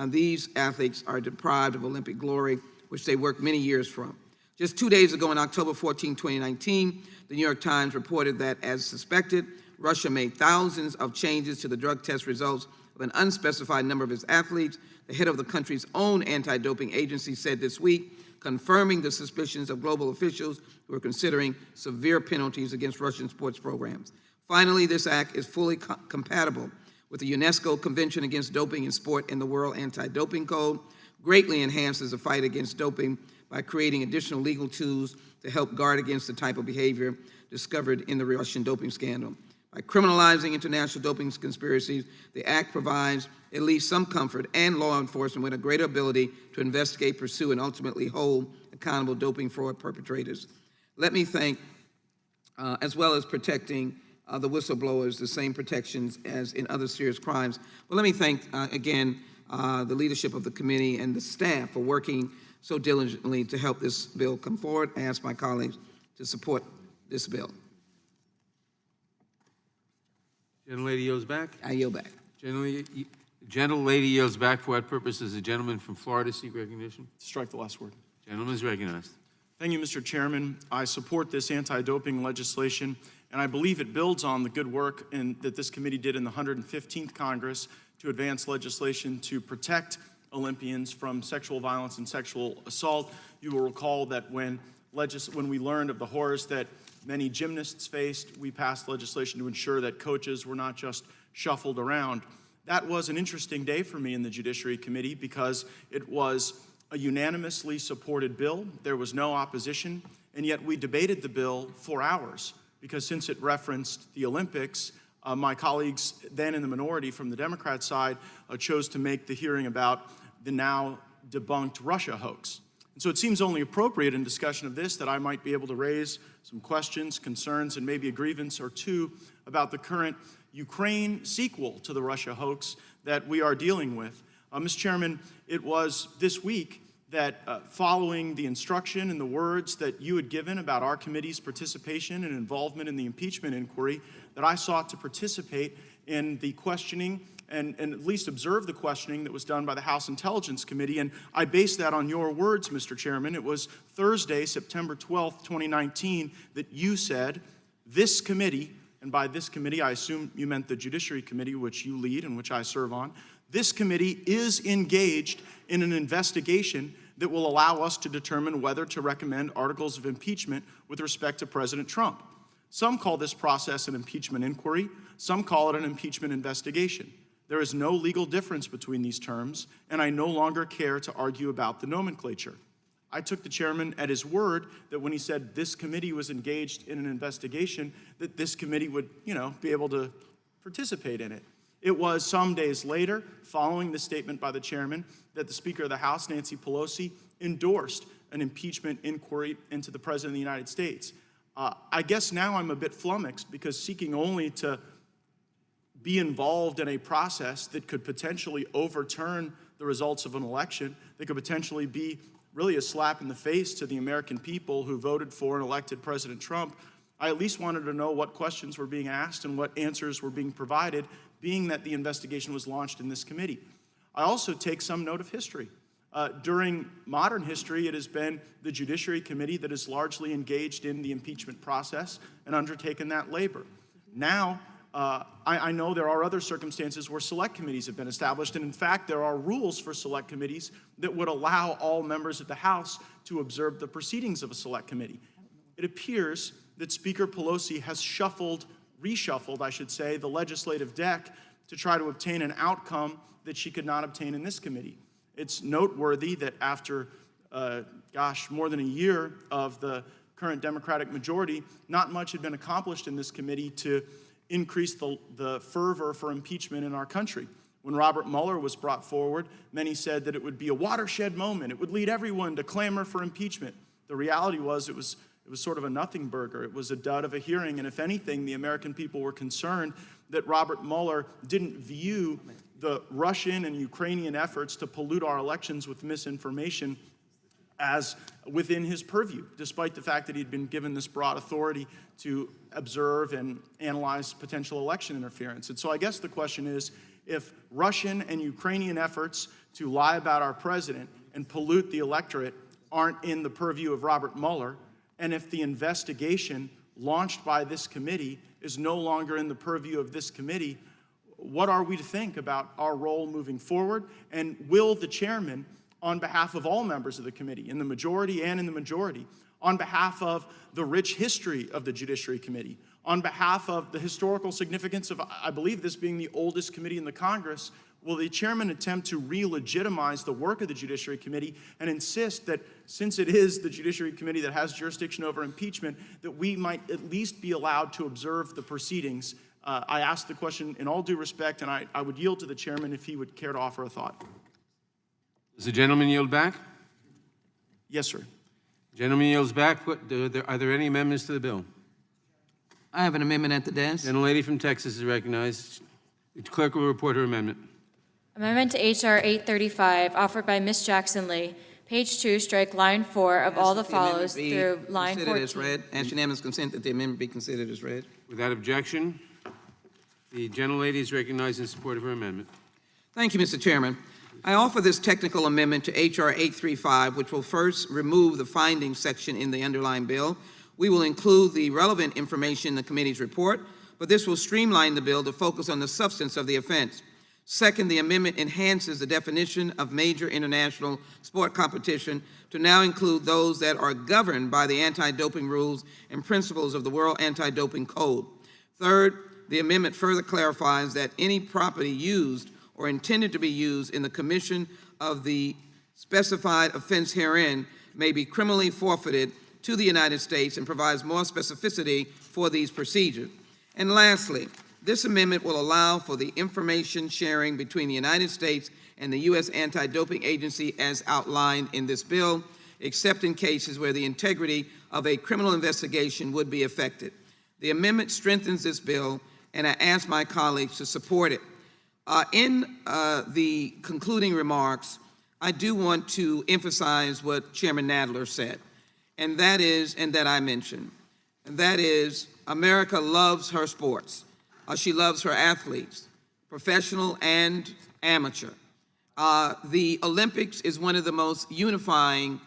S13: These athletes are deprived of Olympic glory, which they worked many years from. Just 2 days ago, on October 14, 2019, the New York Times reported that, as suspected, Russia made thousands of changes to the drug test results of an unspecified number of its athletes. The head of the country's own anti-doping agency said this week, confirming the suspicions of global officials who are considering severe penalties against Russian sports programs. Finally, this act is fully compatible with the UNESCO Convention Against Doping in Sport and the World Anti-Doping Code, greatly enhances the fight against doping by creating additional legal tools to help guard against the type of behavior discovered in the Russian doping scandal. By criminalizing international doping conspiracies, the act provides at least some comfort and law enforcement with a greater ability to investigate, pursue, and ultimately hold accountable doping fraud perpetrators. Let me thank, as well as protecting the whistleblowers, the same protections as in other serious crimes. But let me thank, again, the leadership of the committee and the staff for working so diligently to help this bill come forward. I ask my colleagues to support this bill.
S1: Gentlelady yields back.
S13: I yield back.
S1: Gentlelady The gentlelady yields back. For what purpose does the gentleman from Florida seek recognition?
S11: Strike the last word.
S1: Gentleman is recognized.
S11: Thank you, Mr. Chairman. I support this anti-doping legislation, and I believe it builds on the good work that this committee did in the 115th Congress to advance legislation to protect Olympians from sexual violence and sexual assault. You will recall that when we learned of the horrors that many gymnasts faced, we passed legislation to ensure that coaches were not just shuffled around. That was an interesting day for me in the Judiciary Committee because it was a unanimously supported bill. There was no opposition, and yet we debated the bill for hours because since it referenced the Olympics, my colleagues then in the minority from the Democrat side chose to make the hearing about the now debunked Russia hoax. And so it seems only appropriate in discussion of this that I might be able to raise some questions, concerns, and maybe a grievance or two about the current Ukraine sequel to the Russia hoax that we are dealing with. Mr. Chairman, it was this week that following the instruction and the words that you had given about our committee's participation and involvement in the impeachment inquiry, that I sought to participate in the questioning and at least observe the questioning that was done by the House Intelligence Committee. And I based that on your words, Mr. Chairman. It was Thursday, September 12th, 2019, that you said, this committee, and by this committee, I assume you meant the Judiciary Committee, which you lead and which I serve on, this committee is engaged in an investigation that will allow us to determine whether to recommend articles of impeachment with respect to President Trump. Some call this process an impeachment inquiry. Some call it an impeachment investigation. There is no legal difference between these terms, and I no longer care to argue about the nomenclature. I took the chairman at his word that when he said this committee was engaged in an investigation, that this committee would, be able to participate in it. It was some days later, following the statement by the chairman, that the Speaker of the House, Nancy Pelosi, endorsed an impeachment inquiry into the President of the United States. I guess now I'm a bit flummoxed because seeking only to be involved in a process that could potentially overturn the results of an election, that could potentially be really a slap in the face to the American people who voted for and elected President Trump, I at least wanted to know what questions were being asked and what answers were being provided, being that the investigation was launched in this committee. I also take some note of history. During modern history, it has been the Judiciary Committee that is largely engaged in the impeachment process and undertaken that labor. Now, I know there are other circumstances where select committees have been established, and in fact, there are rules for select committees that would allow all members of the House to observe the proceedings of a select committee. It appears that Speaker Pelosi has reshuffled, I should say, the legislative deck to try to obtain an outcome that she could not obtain in this committee. It's noteworthy that after, more than a year of the current Democratic majority, not much had been accomplished in this committee to increase the fervor for impeachment in our country. When Robert Mueller was brought forward, many said that it would be a watershed moment. It would lead everyone to clamor for impeachment. The reality was it was sort of a nothing burger. It was a dud of a hearing, and if anything, the American people were concerned that Robert Mueller didn't view the Russian and Ukrainian efforts to pollute our elections with misinformation as within his purview, despite the fact that he'd been given this broad authority to observe and analyze potential election interference. And so I guess the question is, if Russian and Ukrainian efforts to lie about our president and pollute the electorate aren't in the purview of Robert Mueller, and if the investigation launched by this committee is no longer in the purview of this committee, what are we to think about our role moving forward? And will the chairman, on behalf of all members of the committee, in the majority and in the majority, on behalf of the rich history of the Judiciary Committee, on behalf of the historical significance of, I believe, this being the oldest committee in the Congress, will the chairman attempt to re-legitimize the work of the Judiciary Committee and insist that since it is the Judiciary Committee that has jurisdiction over impeachment, that we might at least be allowed to observe the proceedings? I ask the question in all due respect, and I would yield to the chairman if he would care to offer a thought.
S1: Does the gentleman yield back?
S11: Yes, sir.
S1: Gentleman yields back. Are there any amendments to the bill?
S13: I have an amendment at the desk.
S1: Gentlelady from Texas is recognized. The clerk will report her amendment.
S2: Amendment to H.R. 835, offered by Ms. Jackson Lee. Page 2, strike line 4 of all the follows through line 14.
S13: As read. Ask unanimous consent that the amendment be considered as read.
S1: Without objection, the gentlelady is recognized in support of her amendment.
S13: Thank you, Mr. Chairman. I offer this technical amendment to H.R. 835, which will first remove the findings section in the underlying bill. We will include the relevant information in the committee's report, but this will streamline the bill to focus on the substance of the offense. Second, the amendment enhances the definition of major international sport competition to now include those that are governed by the anti-doping rules and principles of the World Anti-Doping Code. Third, the amendment further clarifies that any property used or intended to be used in the commission of the specified offense herein may be criminally forfeited to the United States and provides more specificity for these procedures. And lastly, this amendment will allow for the information sharing between the United States and the U.S. Anti-Doping Agency as outlined in this bill, except in cases where the integrity of a criminal investigation would be affected. The amendment strengthens this bill, and I ask my colleagues to support it. In the concluding remarks, I do want to emphasize what Chairman Nadler said, and that I mentioned, and that is America loves her sports. She loves her athletes, professional and amateur. The Olympics is one of the most unifying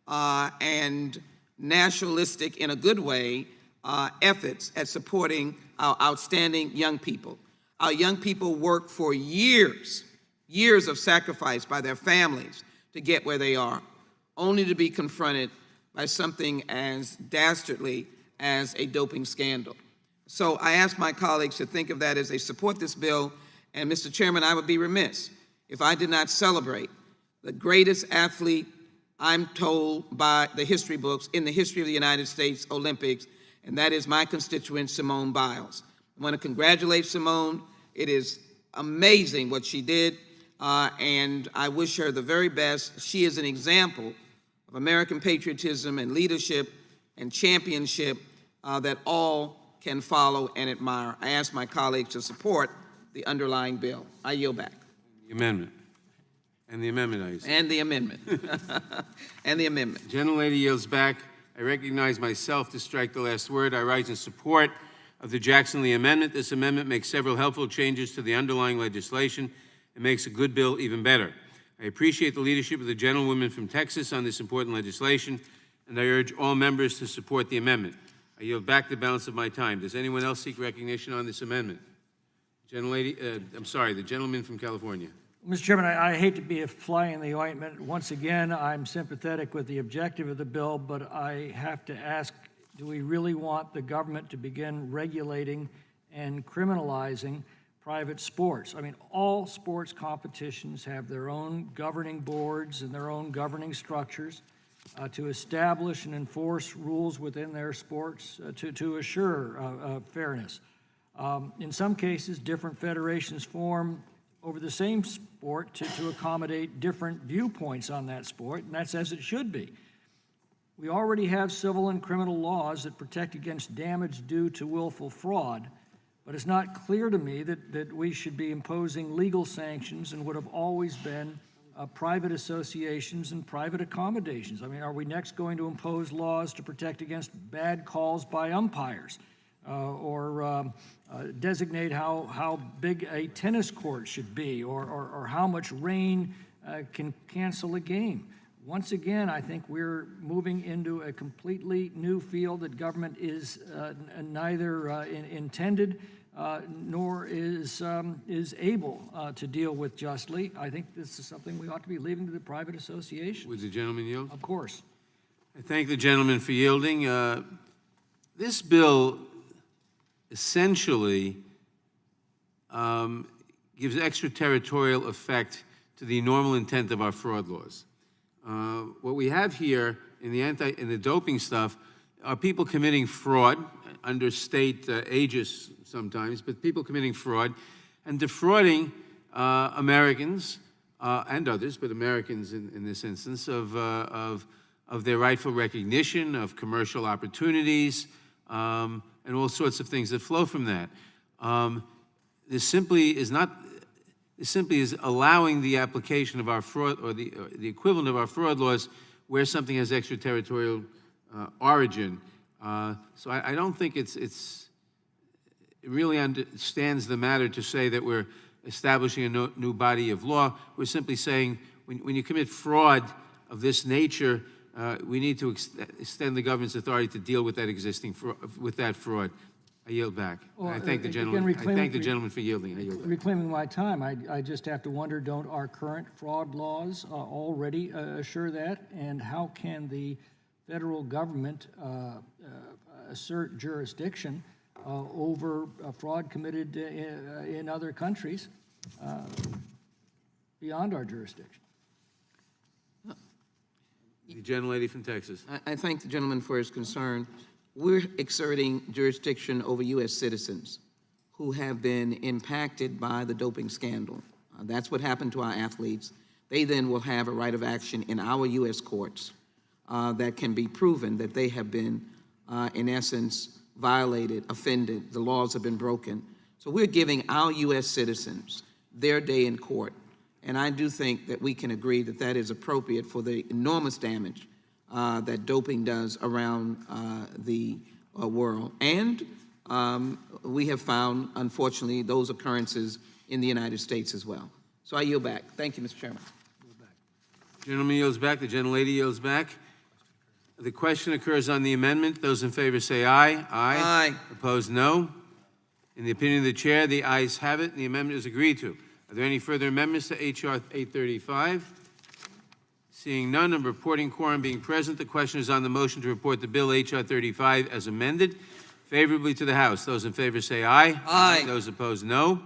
S13: and nationalistic, in a good way, efforts at supporting our outstanding young people. Our young people work for years of sacrifice by their families to get where they are, only to be confronted by something as dastardly as a doping scandal. So I ask my colleagues to think of that as they support this bill. And Mr. Chairman, I would be remiss if I did not celebrate the greatest athlete, I'm told by the history books, in the history of the United States Olympics, and that is my constituent, Simone Biles. I want to congratulate Simone. It is amazing what she did, and I wish her the very best. She is an example of American patriotism and leadership and championship that all can follow and admire. I ask my colleagues to support the underlying bill. I yield back.
S1: The amendment. And the amendment, I say.
S13: And the amendment. And the amendment.
S1: Gentlelady yields back. I recognize myself to strike the last word. I rise in support of the Jackson Lee amendment. This amendment makes several helpful changes to the underlying legislation and makes a good bill even better. I appreciate the leadership of the gentlewoman from Texas on this important legislation, and I urge all members to support the amendment. I yield back the balance of my time. Does anyone else seek recognition on this amendment? The gentleman from California.
S14: Mr. Chairman, I hate to be a fly in the ointment. Once again, I'm sympathetic with the objective of the bill, but I have to ask, do we really want the government to begin regulating and criminalizing private sports? I mean, all sports competitions have their own governing boards and their own governing structures to establish and enforce rules within their sports to assure fairness. In some cases, different federations form over the same sport to accommodate different viewpoints on that sport, and that's as it should be. We already have civil and criminal laws that protect against damage due to willful fraud, but it's not clear to me that we should be imposing legal sanctions and would have always been private associations and private accommodations. I mean, are we next going to impose laws to protect against bad calls by umpires or designate how big a tennis court should be or how much rain can cancel a game? Once again, I think we're moving into a completely new field that government is neither intended nor is able to deal with justly. I think this is something we ought to be leaving to the private associations.
S1: Would the gentleman yield?
S14: Of course.
S1: I thank the gentleman for yielding. This bill essentially gives extraterritorial effect to the normal intent of our fraud laws. What we have here in the doping stuff are people committing fraud under state aegis sometimes, but people committing fraud and defrauding Americans and others, but Americans in this instance, of their rightful recognition, of commercial opportunities, and all sorts of things that flow from that. This simply is allowing the application of our fraud, or the equivalent of our fraud laws, where something has extraterritorial origin. So I don't think it really understands the matter to say that we're establishing a new body of law. We're simply saying when you commit fraud of this nature, we need to extend the government's authority to deal with that fraud. I yield back.
S14: Well,
S1: I thank the
S14: again,
S1: gentleman. I thank the gentleman for yielding. I yield back.
S14: Reclaiming my time, I just have to wonder, don't our current fraud laws already assure that? And how can the federal government assert jurisdiction over fraud committed in other countries beyond our jurisdiction?
S1: The gentlelady from Texas.
S13: I thank the gentleman for his concern. We're exerting jurisdiction over U.S. citizens who have been impacted by the doping scandal. That's what happened to our athletes. They then will have a right of action in our U.S. courts that can be proven that they have been, in essence, violated, offended, the laws have been broken. So we're giving our U.S. citizens their day in court. And I do think that we can agree that that is appropriate for the enormous damage that doping does around the world. And we have found, unfortunately, those occurrences in the United States as well. So I yield back. Thank you, Mr. Chairman.
S1: Gentleman yields back. The gentlelady yields back. The question occurs on the amendment. Those in favor say aye. Aye.
S13: Aye.
S1: Opposed, no. In the opinion of the chair, the ayes have it, and the amendment is agreed to. Are there any further amendments to H.R. 835? Seeing none and reporting quorum being present, the question is on the motion to report the bill H.R. 35 as amended favorably to the House. Those in favor say aye.
S13: Aye.
S1: Those opposed, no.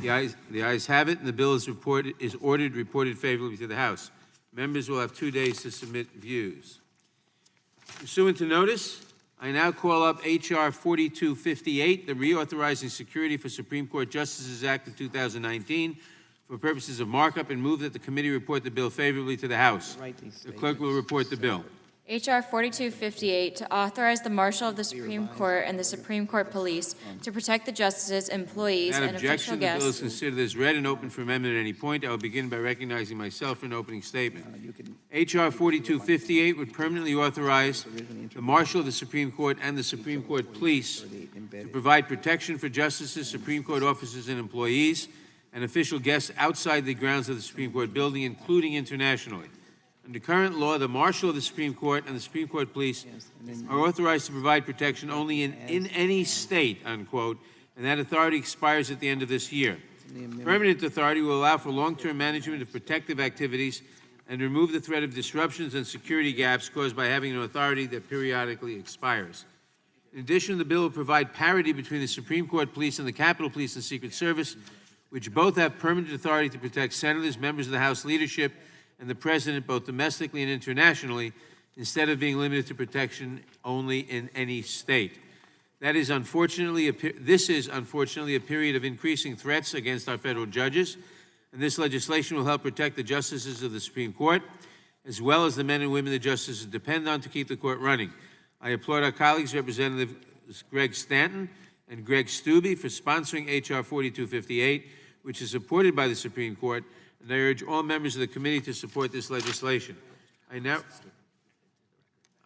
S1: The ayes have it, and the bill is ordered reported favorably to the House. Members will have 2 days to submit views. Pursuant to notice, I now call up H.R. 4258, the Reauthorizing Security for Supreme Court Justices Act of 2019, for purposes of markup, and move that the committee report the bill favorably to the House. The clerk will report the bill.
S2: H.R. 4258, to authorize the Marshal of the Supreme Court and the Supreme Court Police to protect the justices, employees,
S1: Without
S2: and official
S1: objection, the bill is
S2: guests.
S1: considered as read and open for amendment at any point. I will begin by recognizing myself for an opening statement. H.R. 4258 would permanently authorize the Marshal of the Supreme Court and the Supreme Court Police to provide protection for justices, Supreme Court officers and employees, and official guests outside the grounds of the Supreme Court building, including internationally. Under current law, the Marshal of the Supreme Court and the Supreme Court Police are authorized to provide protection only in any state, unquote, and that authority expires at the end of this year. Permanent authority will allow for long-term management of protective activities and remove the threat of disruptions and security gaps caused by having an authority that periodically expires. In addition, the bill will provide parity between the Supreme Court Police and the Capitol Police and Secret Service, which both have permanent authority to protect senators, members of the House leadership, and the President, both domestically and internationally, instead of being limited to protection only in any state. This is unfortunately a period of increasing threats against our federal judges, and this legislation will help protect the justices of the Supreme Court, as well as the men and women the justices depend on to keep the court running. I applaud our colleagues, Representatives Greg Stanton and Greg Stubbe, for sponsoring H.R. 4258, which is supported by the Supreme Court, and I urge all members of the committee to support this legislation.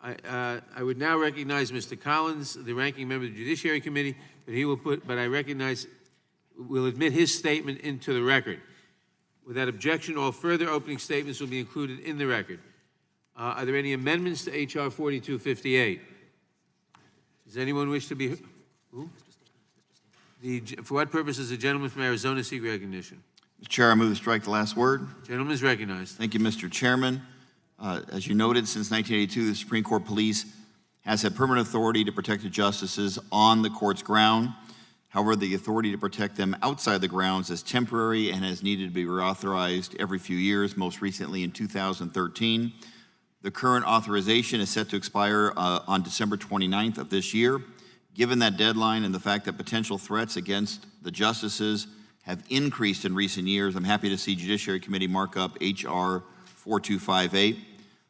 S1: I would now recognize Mr. Collins, the ranking member of the Judiciary Committee, but I recognize will admit his statement into the record. Without objection, all further opening statements will be included in the record. Are there any amendments to H.R. 4258? Does anyone wish to be? Who? For what purpose does the gentleman from Arizona seek recognition?
S15: Mr. Chair, I move to strike the last word.
S1: Gentleman is recognized.
S15: Thank you, Mr. Chairman. As you noted, since 1982, the Supreme Court Police has had permanent authority to protect the justices on the court's ground. However, the authority to protect them outside the grounds is temporary and has needed to be reauthorized every few years, most recently in 2013. The current authorization is set to expire on December 29th of this year. Given that deadline and the fact that potential threats against the justices have increased in recent years, I'm happy to see Judiciary Committee markup H.R. 4258,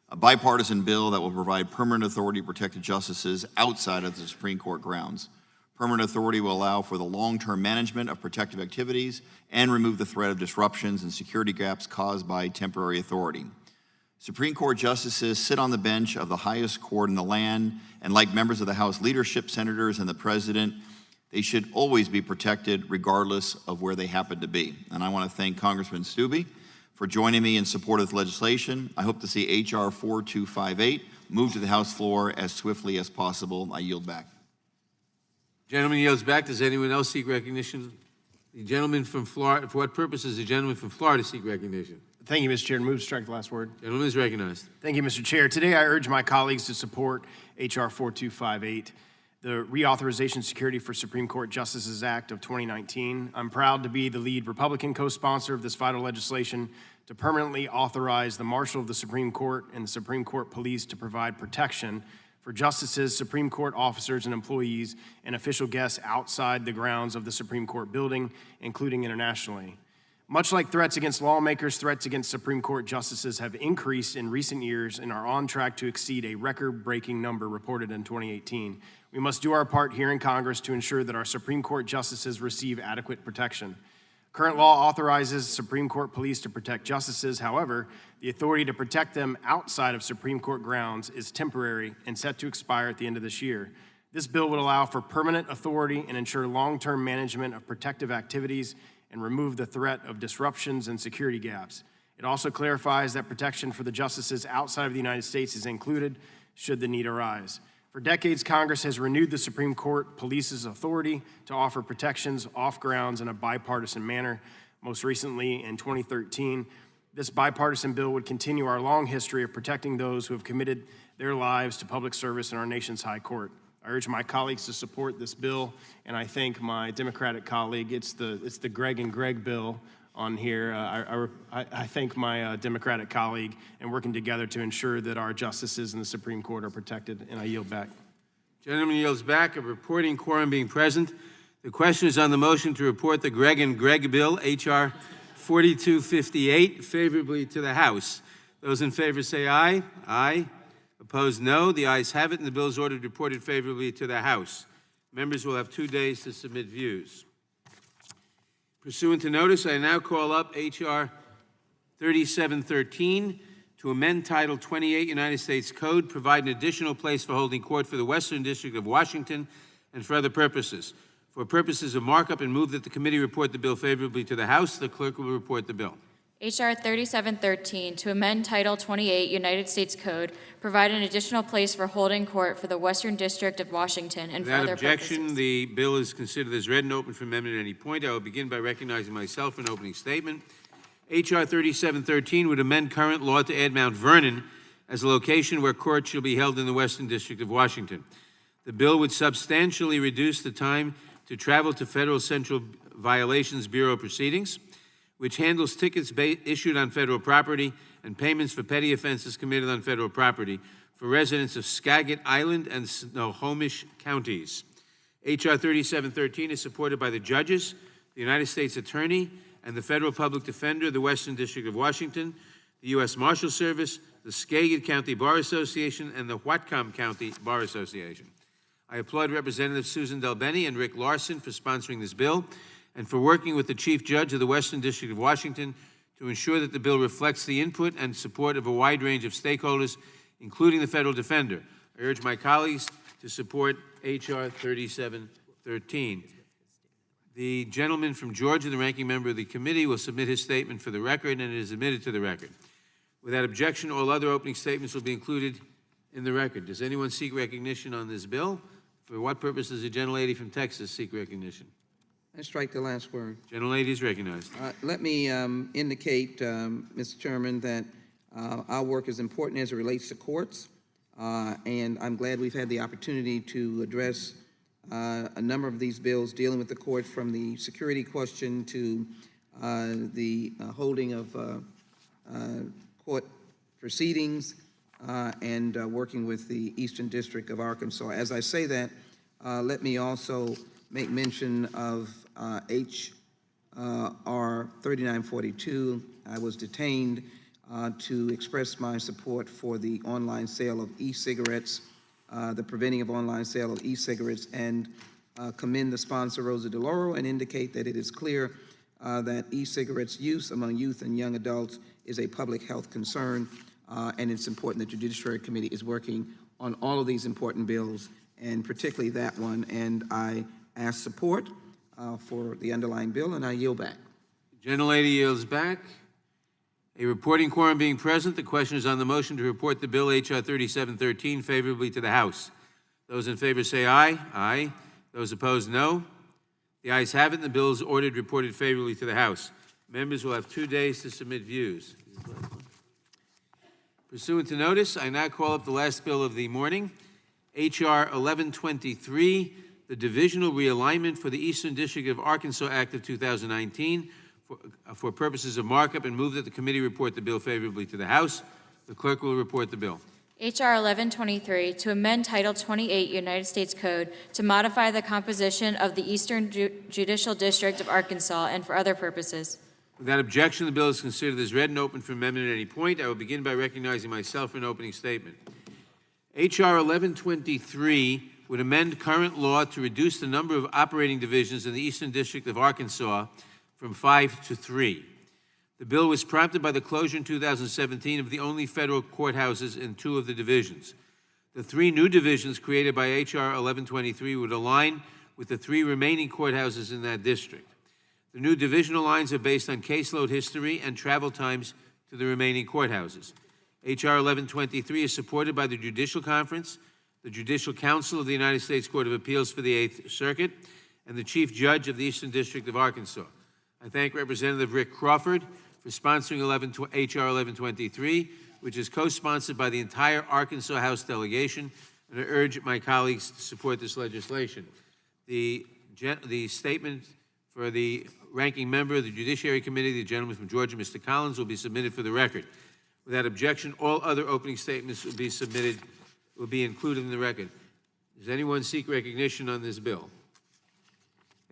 S15: a bipartisan bill that will provide permanent authority to protect the justices outside of the Supreme Court grounds. Permanent authority will allow for the long-term management of protective activities and remove the threat of disruptions and security gaps caused by temporary authority. Supreme Court justices sit on the bench of the highest court in the land, and like members of the House leadership, senators, and the President, They should always be protected regardless of where they happen to be. And I want to thank Congressman Stubbe for joining me in support of the legislation. I hope to see H.R. 4258 move to the House floor as swiftly as possible. I yield back.
S1: Gentleman yields back. Does anyone else seek recognition? The gentleman from Florida, for what purpose does the gentleman from Florida seek recognition?
S16: Thank you, Mr. Chair. Move to strike the last word.
S1: Gentleman is recognized.
S16: Thank you, Mr. Chair. Today, I urge my colleagues to support H.R. 4258, the Reauthorization Security for Supreme Court Justices Act of 2019. I'm proud to be the lead Republican co-sponsor of this vital legislation to permanently authorize the Marshal of the Supreme Court and the Supreme Court Police to provide protection for justices, Supreme Court officers and employees, and official guests outside the grounds of the Supreme Court building, including internationally. Much like threats against lawmakers, threats against Supreme Court justices have increased in recent years and are on track to exceed a record-breaking number reported in 2018. We must do our part here in Congress to ensure that our Supreme Court justices receive adequate protection. Current law authorizes Supreme Court police to protect justices. However, the authority to protect them outside of Supreme Court grounds is temporary and set to expire at the end of this year. This bill would allow for permanent authority and ensure long-term management of protective activities and remove the threat of disruptions and security gaps. It also clarifies that protection for the justices outside of the United States is included should the need arise. For decades, Congress has renewed the Supreme Court Police's authority to offer protections off grounds in a bipartisan manner. Most recently, in 2013, this bipartisan bill would continue our long history of protecting those who have committed their lives to public service in our nation's high court. I urge my colleagues to support this bill, and I thank my Democratic colleague. It's the Greg and Greg bill on here. I thank my Democratic colleague and working together to ensure that our justices in the Supreme Court are protected, and I yield back.
S1: Gentleman yields back. A reporting quorum being present. The question is on the motion to report the Greg and Greg bill, H.R. 4258, favorably to the House. Those in favor say aye. Aye. Opposed, no. The ayes have it, and the bill is ordered reported favorably to the House. Members will have 2 days to submit views. Pursuant to notice, I now call up H.R. 3713 to amend Title 28 United States Code, provide an additional place for holding court for the Western District of Washington and for other purposes. For purposes of markup, and move that the committee report the bill favorably to the House. The clerk will report the bill.
S2: H.R. 3713 to amend Title 28 United States Code, provide an additional place for holding court for the Western District of Washington and for
S1: Without
S2: other
S1: objection,
S2: purposes.
S1: the bill is considered as read and open for amendment at any point. I will begin by recognizing myself for an opening statement. H.R. 3713 would amend current law to add Mount Vernon as a location where court shall be held in the Western District of Washington. The bill would substantially reduce the time to travel to Federal Central Violations Bureau proceedings, which handles tickets issued on federal property and payments for petty offenses committed on federal property for residents of Skagit Island and Snohomish counties. H.R. 3713 is supported by the judges, the United States Attorney, and the Federal Public Defender of the Western District of Washington, the U.S. Marshal Service, the Skagit County Bar Association, and the Whatcom County Bar Association. I applaud Representatives Susan Delbene and Rick Larson for sponsoring this bill and for working with the Chief Judge of the Western District of Washington to ensure that the bill reflects the input and support of a wide range of stakeholders, including the federal defender. I urge my colleagues to support H.R. 3713. The gentleman from Georgia, the ranking member of the committee, will submit his statement for the record, and it is admitted to the record. Without objection, all other opening statements will be included in the record. Does anyone seek recognition on this bill? For what purpose does the gentlelady from Texas seek recognition?
S13: I strike the last word.
S1: Gentlelady is recognized.
S13: Let me indicate, Mr. Chairman, that our work is important as it relates to courts, and I'm glad we've had the opportunity to address a number of these bills dealing with the courts, from the security question to the holding of court proceedings and working with the Eastern District of Arkansas. As I say that, let me also make mention of H.R. 3942. I was detained to express my support for the online sale of e-cigarettes, the preventing of online sale of e-cigarettes, and commend the sponsor, Rosa DeLauro, and indicate that it is clear that e-cigarettes use among youth and young adults is a public health concern, and it's important that the Judiciary Committee is working on all of these important bills, and particularly that one, and I ask support for the underlying bill, and I yield back.
S1: Gentlelady yields back. A reporting quorum being present, the question is on the motion to report the bill H.R. 3713 favorably to the House. Those in favor say aye. Aye. Those opposed, no. The ayes have it, and the bill is ordered reported favorably to the House. Members will have 2 days to submit views. Pursuant to notice, I now call up the last bill of the morning, H.R. 1123, the Divisional Realignment for the Eastern District of Arkansas Act of 2019, for purposes of markup, and move that the committee report the bill favorably to the House. The clerk will report the bill.
S2: H.R. 1123, to amend Title 28 United States Code to modify the composition of the Eastern Judicial District of Arkansas and for other purposes.
S1: Without objection, the bill is considered as read and open for amendment at any point. I will begin by recognizing myself for an opening statement. H.R. 1123 would amend current law to reduce the number of operating divisions in the Eastern District of Arkansas from 5 to 3. The bill was prompted by the closure in 2017 of the only federal courthouses in 2 of the divisions. The 3 new divisions created by H.R. 1123 would align with the 3 remaining courthouses in that district. The new divisional lines are based on caseload history and travel times to the remaining courthouses. H.R. 1123 is supported by the Judicial Conference, the Judicial Council of the United States Court of Appeals for the 8th Circuit, and the Chief Judge of the Eastern District of Arkansas. I thank Representative Rick Crawford for sponsoring H.R. 1123, which is co-sponsored by the entire Arkansas House delegation, and I urge my colleagues to support this legislation. The statement for the ranking member of the Judiciary Committee, the gentleman from Georgia, Mr. Collins, will be submitted for the record. Without objection, all other opening statements will be included in the record. Does anyone seek recognition on this bill?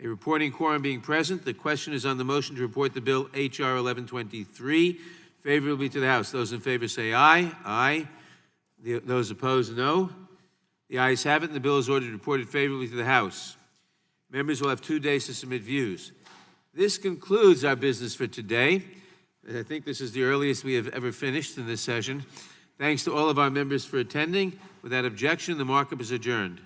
S1: A reporting quorum being present, the question is on the motion to report the bill H.R. 1123 favorably to the House. Those in favor say aye. Aye. Those opposed, no. The ayes have it, and the bill is ordered reported favorably to the House. Members will have 2 days to submit views. This concludes our business for today. I think this is the earliest we have ever finished in this session. Thanks to all of our members for attending. Without objection, the markup is adjourned.